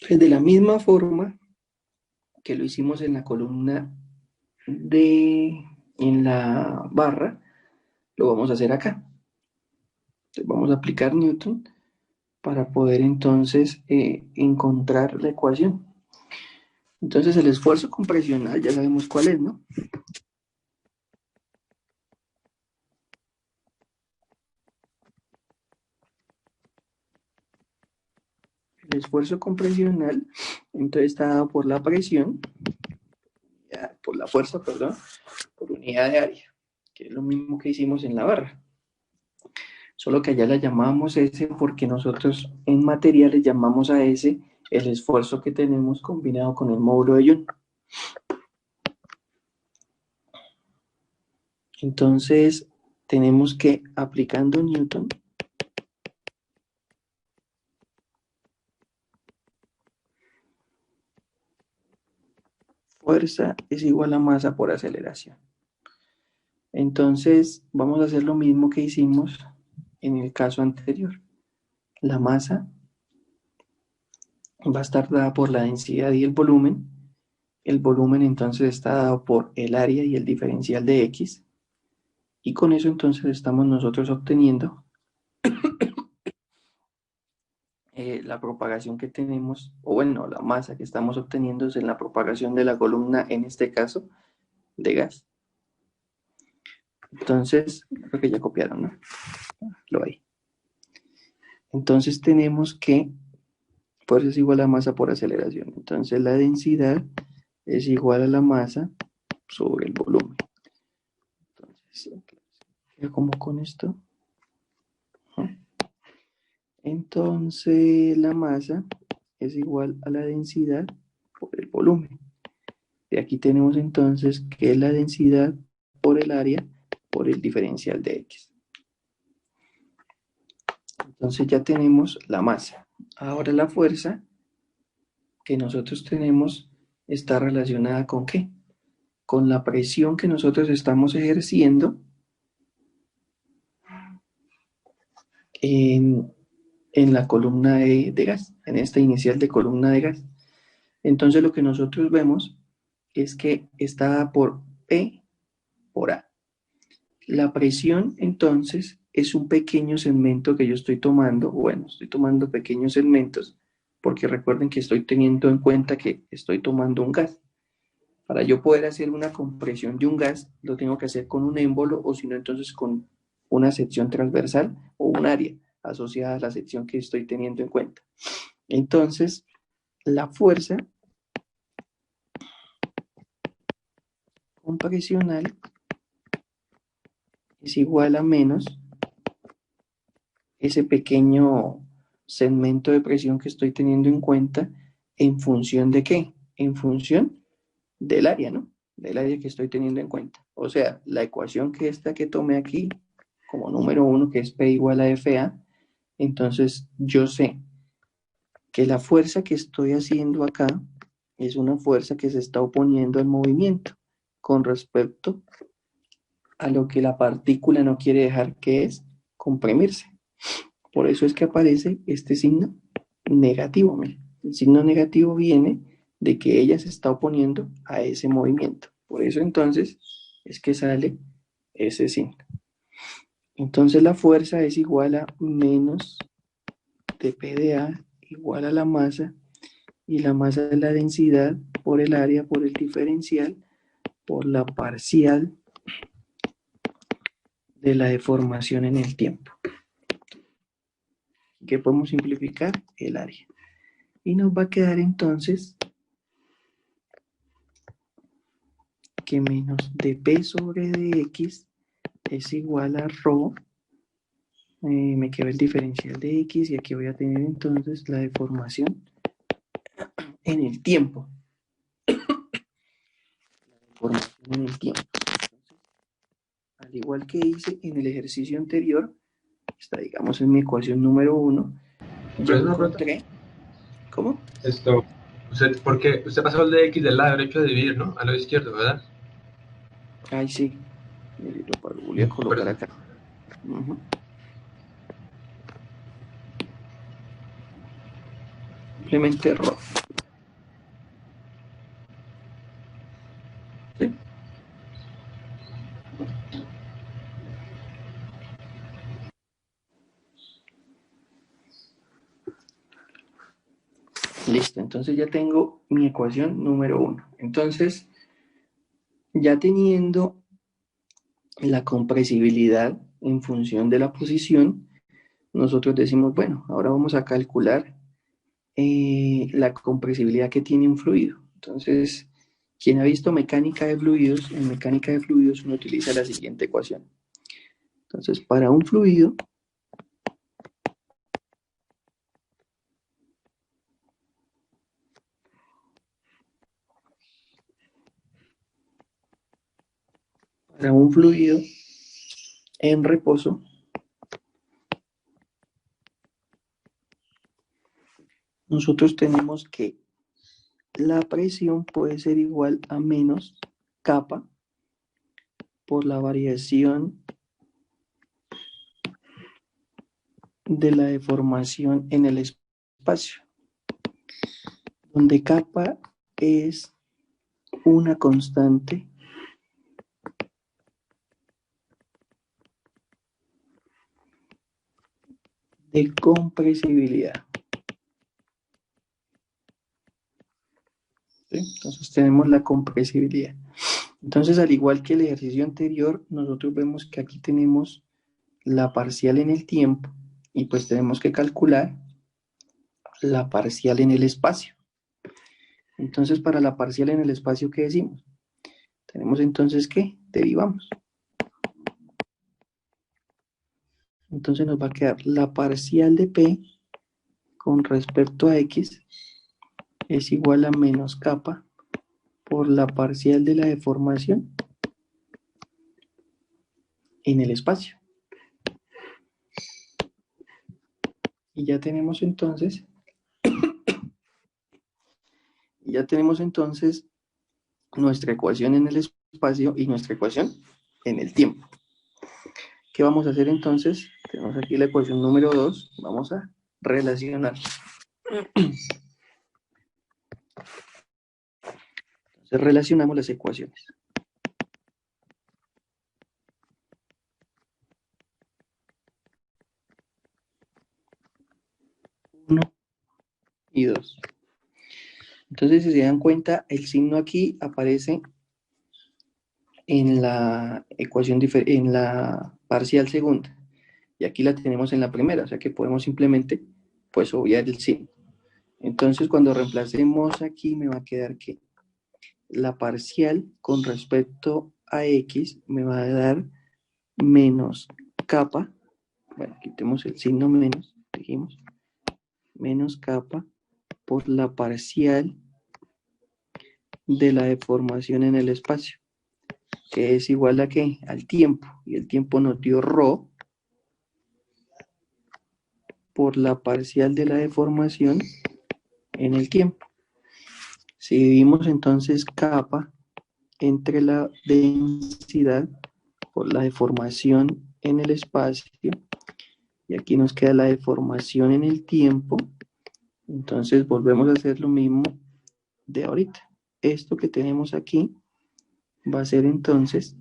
De la misma forma que lo hicimos en la columna en la barra, lo vamos a hacer acá. Entonces vamos a aplicar Newton para poder entonces encontrar la ecuación. Entonces el esfuerzo compresional ya sabemos cuál es, ¿no? El esfuerzo compresional entonces está dado por la presión, por la fuerza, perdón, por unidad de área, que es lo mismo que hicimos en la barra. Solo que allá la llamábamos S porque nosotros en materiales llamamos a S el esfuerzo que tenemos combinado con el módulo de Young. Entonces tenemos que, aplicando Newton, fuerza es igual a masa por aceleración. Entonces vamos a hacer lo mismo que hicimos en el caso anterior. La masa va a estar dada por la densidad y el volumen. El volumen entonces está dado por el área y el diferencial de X. Y con eso entonces estamos nosotros obteniendo la propagación que tenemos, o bueno, la masa que estamos obteniendo es en la propagación de la columna, en este caso, de gas. Entonces, creo que ya copiaron, ¿no? Lo hay. Entonces tenemos que fuerza es igual a masa por aceleración. Entonces la densidad es igual a la masa sobre el volumen. Entonces, como con esto. Entonces la masa es igual a la densidad por el volumen. De aquí tenemos entonces que es la densidad por el área por el diferencial de X. Entonces ya tenemos la masa. Ahora la fuerza que nosotros tenemos está relacionada ¿con qué? Con la presión que nosotros estamos ejerciendo en la columna de gas, en esta inicial de columna de gas. Entonces lo que nosotros vemos es que está por P por A. La presión entonces es un pequeño segmento que yo estoy tomando, bueno, estoy tomando pequeños segmentos porque recuerden que estoy teniendo en cuenta que estoy tomando un gas. Para yo poder hacer una compresión de un gas, lo tengo que hacer con un émbolo o si no, entonces con una sección transversal o un área asociada a la sección que estoy teniendo en cuenta. Entonces, la fuerza compresional es igual a menos ese pequeño segmento de presión que estoy teniendo en cuenta en función de ¿qué? En función del área, ¿no? Del área que estoy teniendo en cuenta. O sea, la ecuación que esta que tomé aquí, como número 1, que es P igual a FA, entonces yo sé que la fuerza que estoy haciendo acá es una fuerza que se está oponiendo al movimiento con respecto a lo que la partícula no quiere dejar, que es comprimirse. Por eso es que aparece este signo negativo. El signo negativo viene de que ella se está oponiendo a ese movimiento. Por eso entonces es que sale ese signo. Entonces la fuerza es igual a menos dp de A igual a la masa, y la masa es la densidad por el área por el diferencial por la parcial de la deformación en el tiempo. ¿Qué podemos simplificar? El área. Y nos va a quedar entonces que menos dp sobre dx es igual a ρ, me queda el diferencial de x y aquí voy a tener entonces la deformación en el tiempo. Deformación en el tiempo. Entonces, al igual que hice en el ejercicio anterior, está digamos en mi ecuación número 1, ya encontré. ¿Cómo? Porque usted pasó el de x del lado derecho de dividir, ¿no? A lo izquierdo, ¿verdad? Ay, sí. Mire, lo voy a colocar acá. Simplemente error. ¿Sí? Listo, entonces ya tengo mi ecuación número 1. Entonces, ya teniendo la compresibilidad en función de la posición, nosotros decimos, bueno, ahora vamos a calcular la compresibilidad que tiene un fluido. Entonces, quien ha visto mecánica de fluidos, en mecánica de fluidos uno utiliza la siguiente ecuación. Entonces, para un fluido, en reposo, nosotros tenemos que la presión puede ser igual a menos kappa por la variación de la deformación en el espacio, donde kappa es una constante de compresibilidad. ¿Sí? Entonces tenemos la compresibilidad. Entonces, al igual que el ejercicio anterior, nosotros vemos que aquí tenemos la parcial en el tiempo y pues tenemos que calcular la parcial en el espacio. Entonces, para la parcial en el espacio, ¿qué decimos? Tenemos entonces que derivamos. Entonces nos va a quedar la parcial de P con respecto a X es igual a menos kappa por la parcial de la deformación en el espacio. Y ya tenemos entonces nuestra ecuación en el espacio y nuestra ecuación en el tiempo. ¿Qué vamos a hacer entonces? Tenemos aquí la ecuación número 2. Vamos a relacionar. Entonces relacionamos las ecuaciones. 1 y 2. Entonces, si se dan cuenta, el signo aquí aparece en la ecuación, en la parcial segunda. Y aquí la tenemos en la primera, o sea que podemos simplemente, pues, obviar el signo. Entonces, cuando reemplacemos aquí, me va a quedar que la parcial con respecto a x me va a dar menos capa. Bueno, quitemos el signo menos, dijimos, menos capa por la parcial de la deformación en el espacio, que es igual a ¿qué? Al tiempo, y el tiempo nos dio ρ por la parcial de la deformación en el tiempo. Si dividimos entonces capa entre la densidad por la deformación en el espacio, y aquí nos queda la deformación en el tiempo, entonces volvemos a hacer lo mismo de ahorita. Esto que tenemos aquí va a ser entonces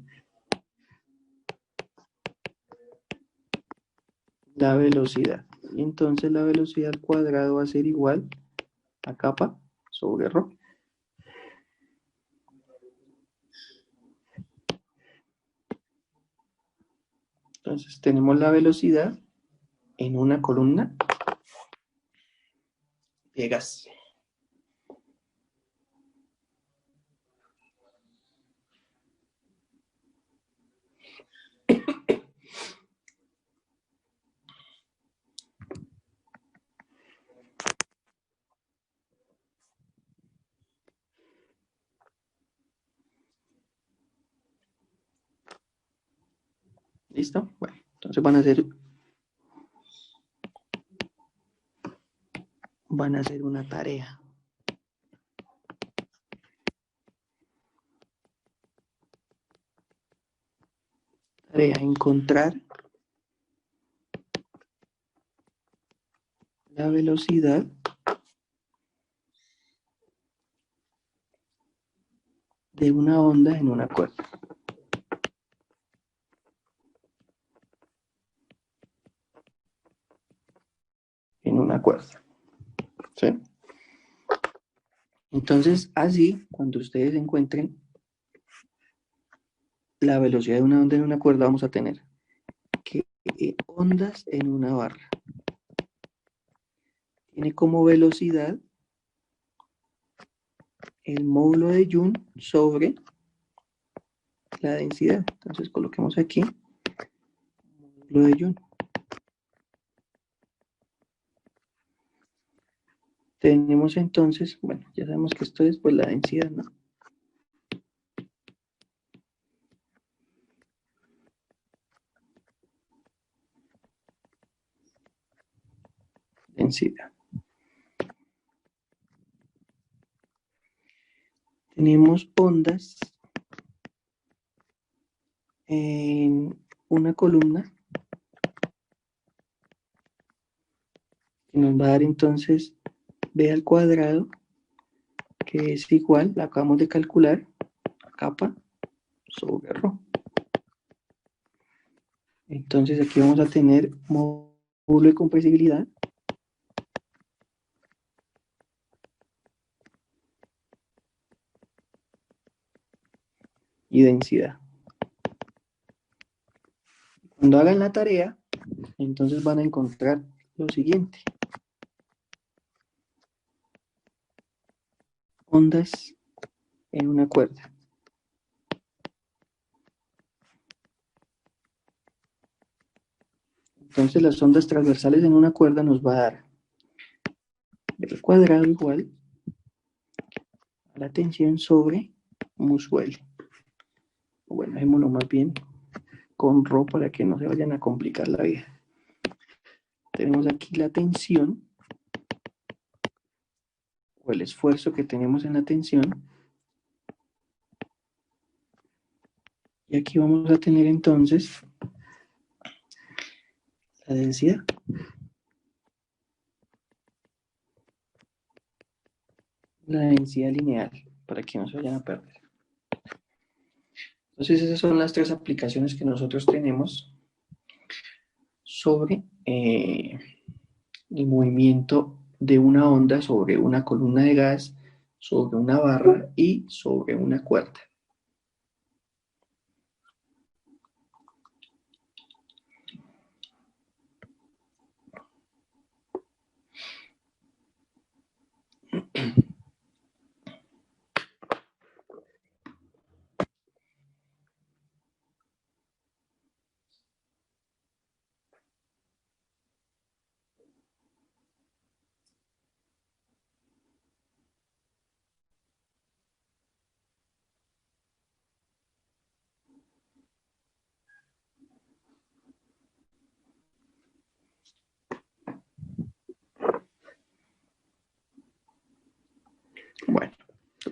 la velocidad. Y entonces la velocidad al cuadrado va a ser igual a capa sobre ρ. Entonces tenemos la velocidad en una columna de gas. ¿Listo? Bueno, entonces van a hacer una tarea. Encontrar la velocidad de una onda en una cuerda. En una cuerda. ¿Sí? Entonces, así, cuando ustedes encuentren la velocidad de una onda en una cuerda, vamos a tener que ondas en una barra tiene como velocidad el módulo de Joule sobre la densidad. Entonces coloquemos aquí módulo de Joule. Tenemos entonces, bueno, ya sabemos que esto es pues la densidad, ¿no? Densidad. Tenemos ondas en una columna que nos va a dar entonces B al cuadrado, que es igual, la acabamos de calcular, capa sobre ρ. Entonces aquí vamos a tener módulo de compresibilidad y densidad. Cuando hagan la tarea, entonces van a encontrar lo siguiente. Ondas en una cuerda. Entonces las ondas transversales en una cuerda nos va a dar el cuadrado igual a la tensión sobre Muswell. Bueno, dejémoslo más bien con ρ para que no se vayan a complicar la vida. tenemos aquí la tensión, o el esfuerzo que tenemos en la tensión. Y aquí vamos a tener entonces la densidad. La densidad lineal, para que no se vayan a perder. Entonces esas son las tres aplicaciones que nosotros tenemos sobre el movimiento de una onda sobre una columna de gas, sobre una barra y sobre una cuerda. Bueno,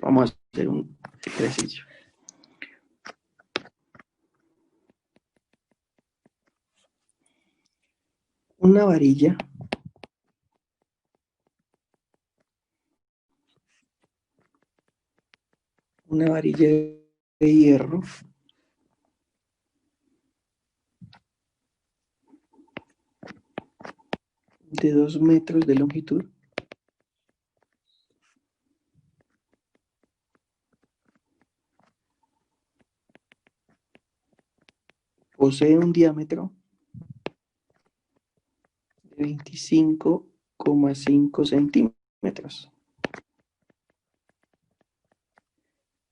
vamos a hacer un ejercicio. Una varilla de hierro de 2 metros de longitud posee un diámetro de 25,5 centímetros,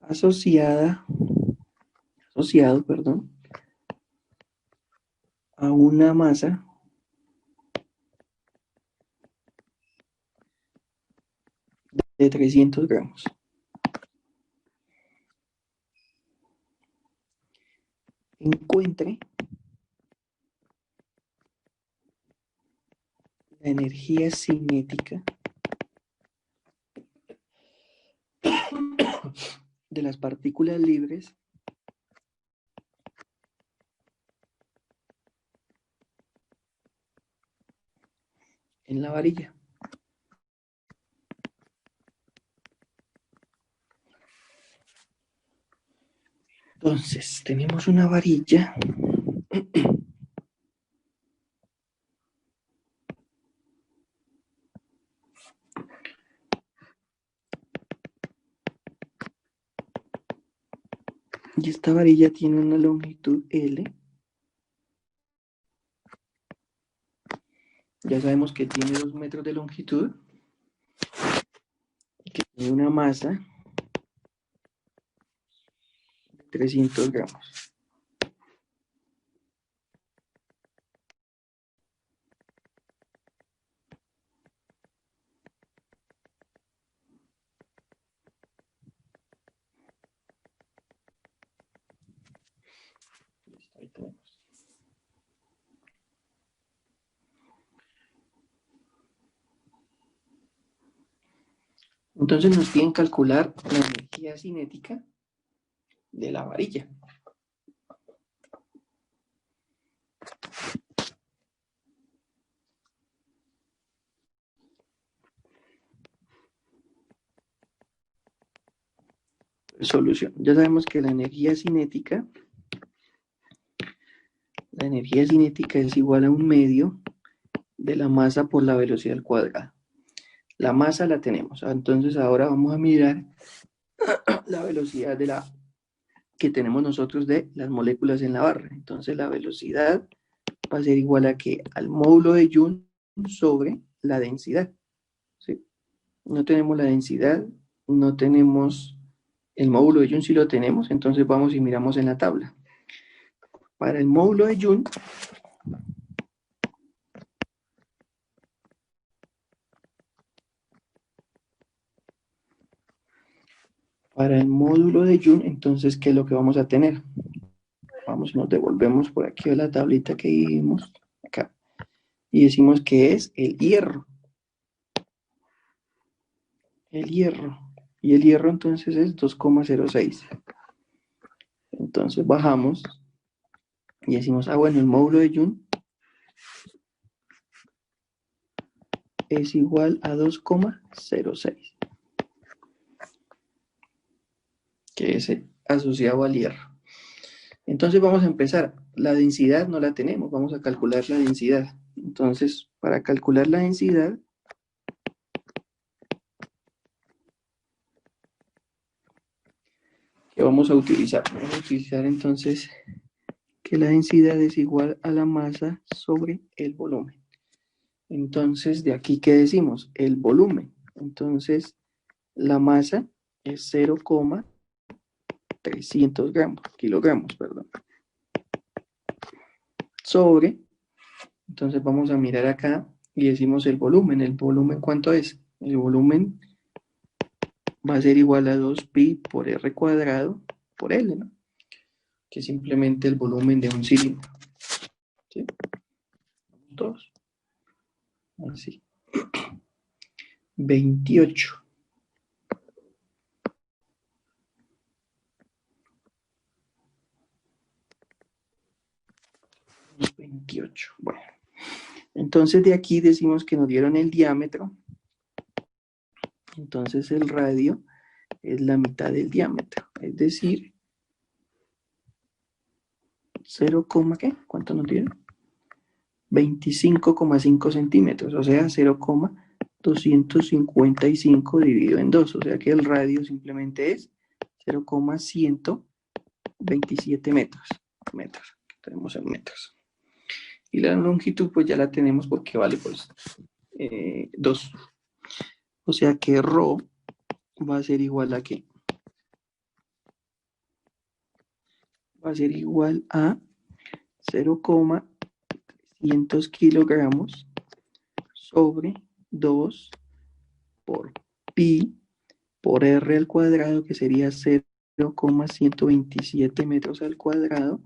asociado, a una masa de 300 gramos. Encuentre la energía cinética de las partículas libres en la varilla. Entonces, tenemos una varilla y esta varilla tiene una longitud L. Ya sabemos que tiene 2 metros de longitud, que tiene una masa de 300 gramos. Ahí tenemos. Entonces nos piden calcular la energía cinética de la varilla. Solución. Ya sabemos que la energía cinética es igual a 1/2 de la masa por la velocidad al cuadrado. La masa la tenemos. Entonces ahora vamos a mirar la velocidad que tenemos nosotros de las moléculas en la barra. Entonces la velocidad va a ser igual a que al módulo de Joule sobre la densidad. ¿Sí? No tenemos la densidad, no tenemos el módulo de Joule, sí lo tenemos, entonces vamos y miramos en la tabla. Para el módulo de Joule, entonces, ¿qué es lo que vamos a tener? Vamos y nos devolvemos por aquí a la tablita que vimos acá. y decimos que es el hierro. El hierro. Y el hierro entonces es 2,06. Entonces bajamos y decimos, bueno, el módulo de Joule es igual a 2,06, que es asociado al hierro. Entonces vamos a empezar. La densidad no la tenemos, vamos a calcular la densidad. Entonces, para calcular la densidad, ¿qué vamos a utilizar? Vamos a utilizar entonces que la densidad es igual a la masa sobre el volumen. Entonces, de aquí, ¿qué decimos? El volumen. Entonces, la masa es 0,300 kilogramos, perdón. Sobre, entonces vamos a mirar acá y decimos el volumen. ¿El volumen cuánto es? El volumen va a ser igual a 2pi por r cuadrado por L, ¿no? Que es simplemente el volumen de un cilindro. ¿Sí? 2. Así. 28. Bueno, entonces de aquí decimos que nos dieron el diámetro. Entonces el radio es la mitad del diámetro. Es decir, 0, ¿qué? ¿Cuánto nos dieron? 25,5 centímetros. O sea, 0,255 dividido en 2. O sea que el radio simplemente es 0,127 metros. Tenemos en metros. Y la longitud pues ya la tenemos porque vale pues 2. O sea que ρ va a ser igual a ¿qué? Va a ser igual a 0,300 kilogramos sobre 2 por pi por r al cuadrado, que sería 0,127 metros al cuadrado,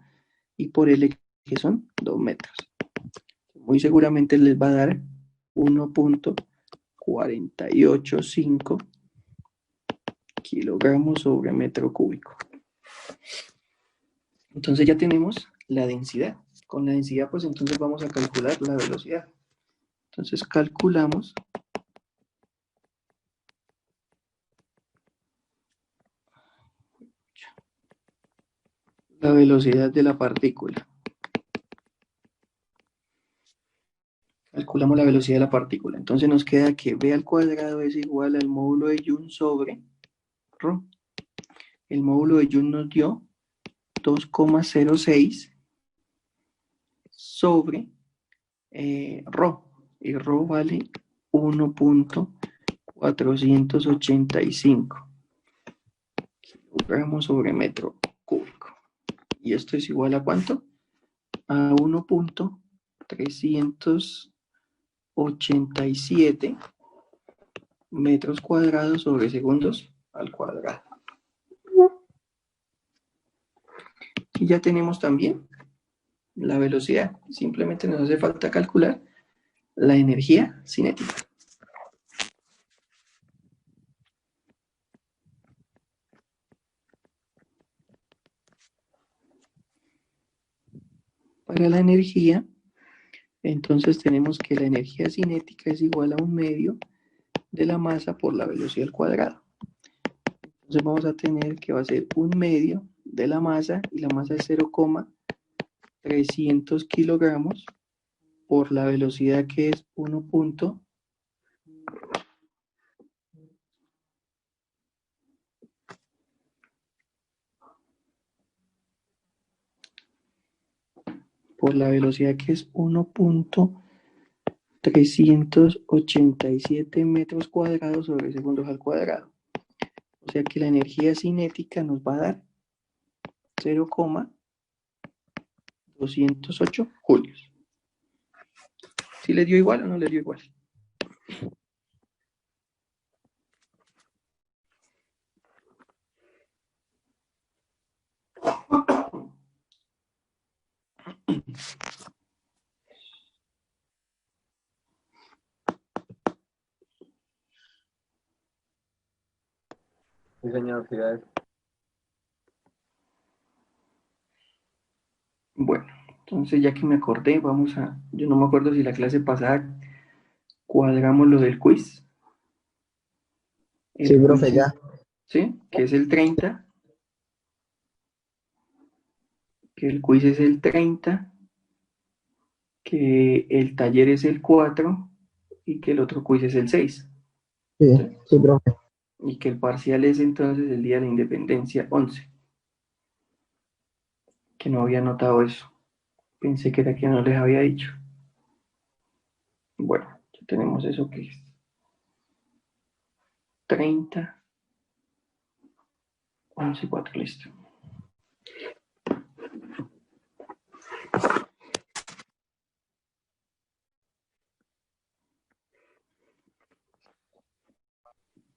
y por L, que son 2 metros. Muy seguramente les va a dar 1,485 kilogramos sobre metro cúbico. Entonces ya tenemos la densidad. Con la densidad, pues entonces vamos a calcular la velocidad. Entonces calculamos la velocidad de la partícula. Calculamos la velocidad de la partícula. Entonces nos queda que v al cuadrado es igual al módulo de Joule sobre ρ. El módulo de Joule nos dio 2,06 sobre ρ. Y ρ vale 1,485 kilogramos sobre metro cúbico. ¿Y esto es igual a cuánto? A 1,387 metros cuadrados sobre segundos al cuadrado. Y ya tenemos también la velocidad. Simplemente nos hace falta calcular la energía cinética. Para la energía, entonces tenemos que la energía cinética es igual a 1/2 de la masa por la velocidad al cuadrado. Entonces vamos a tener que va a ser 1/2 de la masa, y la masa es 0,300 kilogramos por la velocidad que es 1. Por la velocidad que es 1,387 metros cuadrados sobre segundos al cuadrado. O sea que la energía cinética nos va a dar 0,208 julios. ¿Sí le dio igual o no le dio igual? Sí, señor, sí, es. Bueno, entonces ya que me acordé, vamos a... Yo no me acuerdo si la clase pasada cuadramos lo del quiz. Sí, El profe, quiz, ya. ¿sí? Que es el 30. Que el quiz es el 30. Que el taller es el 4. Y que el otro quiz es el 6. Sí, ¿Sí? sí, profe. Y que el parcial es entonces el día de la independencia 11. Que no había notado eso. Pensé que era que no les había dicho. Bueno, ya tenemos eso que es 30, 11, 4, listo.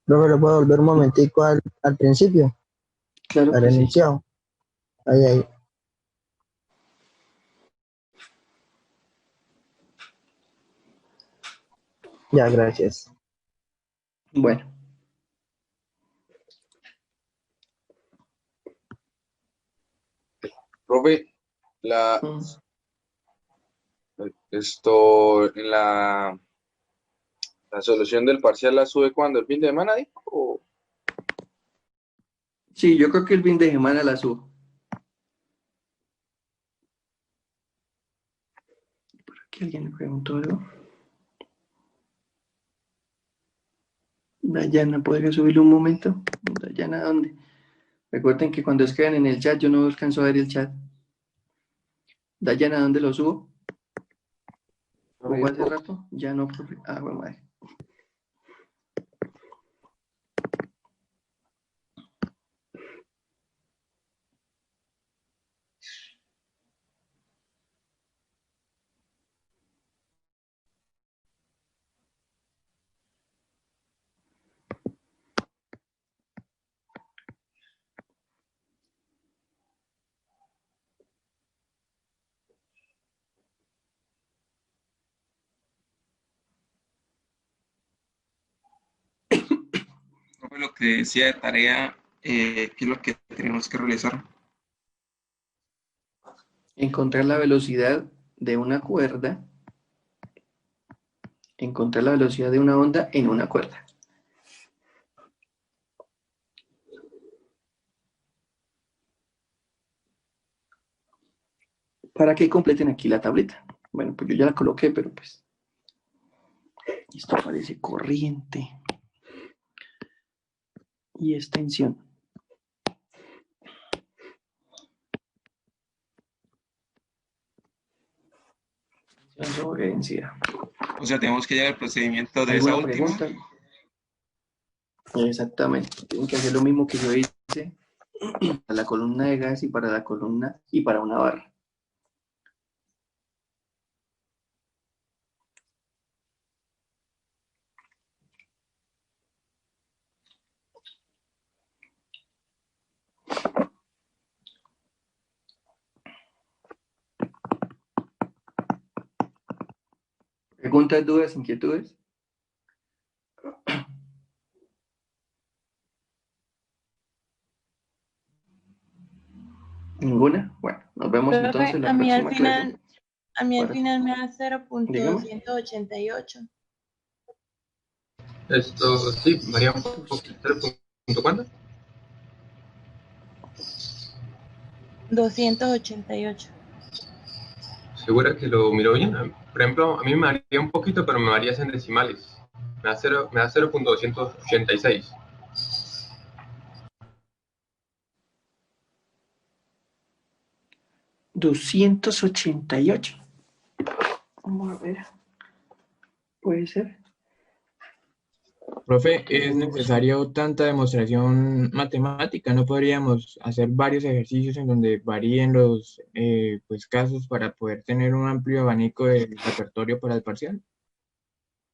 Profe, ¿lo puedo volver un momentico al principio? Claro Al que sí. enunciado. Ahí, ahí. Ya, gracias. Bueno, Profe, en la solución del parcial la sube cuando el fin de semana, dijo, sí, yo creo que el fin de semana la subo. Por aquí alguien me preguntó algo. Dayana, ¿podría subirlo un momento? Dayana, ¿dónde? Recuerden que cuando escriban en el chat, yo no alcanzo a ver el chat. Dayana, ¿dónde lo subo? ¿Jugó hace rato? Ya no, profe. Ah, bueno, madre. Profe, lo que decía de tarea, ¿qué es lo que tenemos que realizar? Encontrar la velocidad de una cuerda. Encontrar la velocidad de una onda en una cuerda. Para que completen aquí la tableta. Bueno, pues yo ya la coloqué, pero pues esto parece corriente y extensión. Sobre densidad. O sea, tenemos que llegar al procedimiento de esa ¿Alguna última. pregunta? Exactamente. Tienen que hacer lo mismo que yo hice para la columna de gas y para la columna y para una barra. ¿Preguntas, dudas, inquietudes? ¿Ninguna? Bueno, nos vemos Profe, entonces la a mí al próxima clase. final me da Dígame. 0.288. Esto sí, María, ¿0 cuánto? 288. ¿Segura que lo miró bien? Por ejemplo, a mí me varía un poquito, pero me varía en decimales. Me da 0.286. $288. Vamos a ver. Puede ser. Profe, ¿es necesario tanta demostración matemática? ¿No podríamos hacer varios ejercicios en donde varíen los pues, casos para poder tener un amplio abanico de repertorio para el parcial?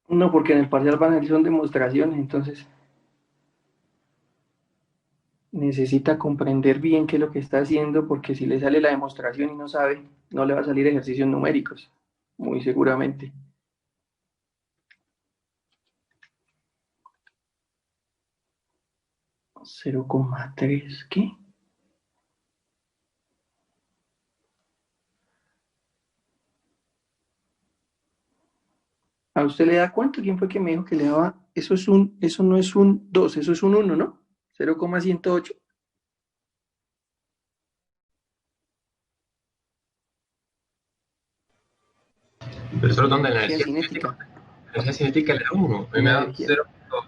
No, porque en el parcial van a ser son demostraciones, entonces necesita comprender bien qué es lo que está haciendo, porque si le sale la demostración y no sabe, no le va a salir ejercicios numéricos, muy seguramente. 0,3, ¿qué? ¿A usted le da cuánto? ¿Quién fue que me dijo que le daba? Eso no es un 2, eso es un 1, ¿no? 0,108. Pero solo donde la Energía energía cinética. La energía cinética le da 1. A mí me La da energía.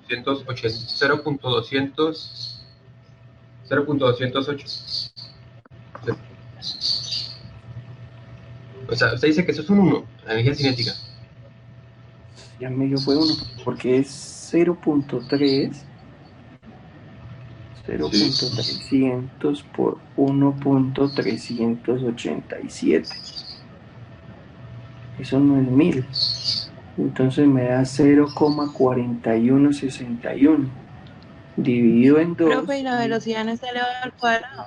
0.208. O sea, usted dice que eso es un 1, la energía cinética. Ya medio fue 1, porque es 0,3. 0,300 por 1,387. Eso no es 1000. Entonces me da 0,4161. Dividido en 2. Profe, ¿y la velocidad no está elevada al cuadrado?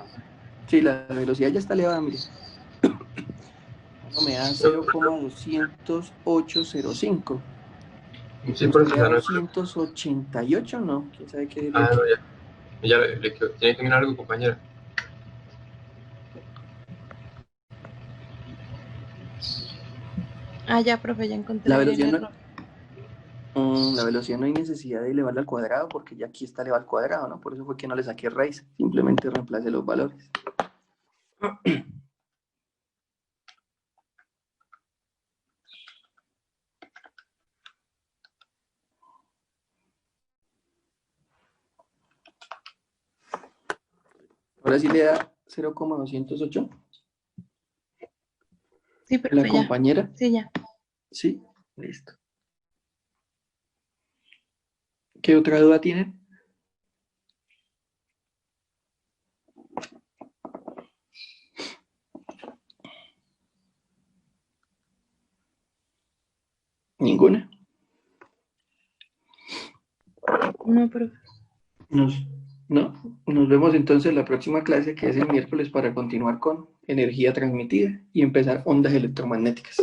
Sí, la velocidad ya está elevada, mire. Me da 0,20805. Sí, por eso, o sea, no es... 288, ¿no? ¿Quién sabe qué es el Ah, otro? no, ya. Ya tiene que mirar algo, compañera. Ah, ya, profe, ya encontré La el velocidad error. la velocidad no hay necesidad de elevarla al cuadrado porque ya aquí está elevado al cuadrado, ¿no? Por eso fue que no le saqué raíz. Simplemente reemplace los valores. Ahora sí le da 0,208. Sí, La profe, ya. compañera. Sí, ya. Sí, listo. ¿Qué otra duda tienen? ¿Ninguna? No, profe. ¿No? Nos vemos entonces en la próxima clase, que es el miércoles, para continuar con energía transmitida y empezar ondas electromagnéticas.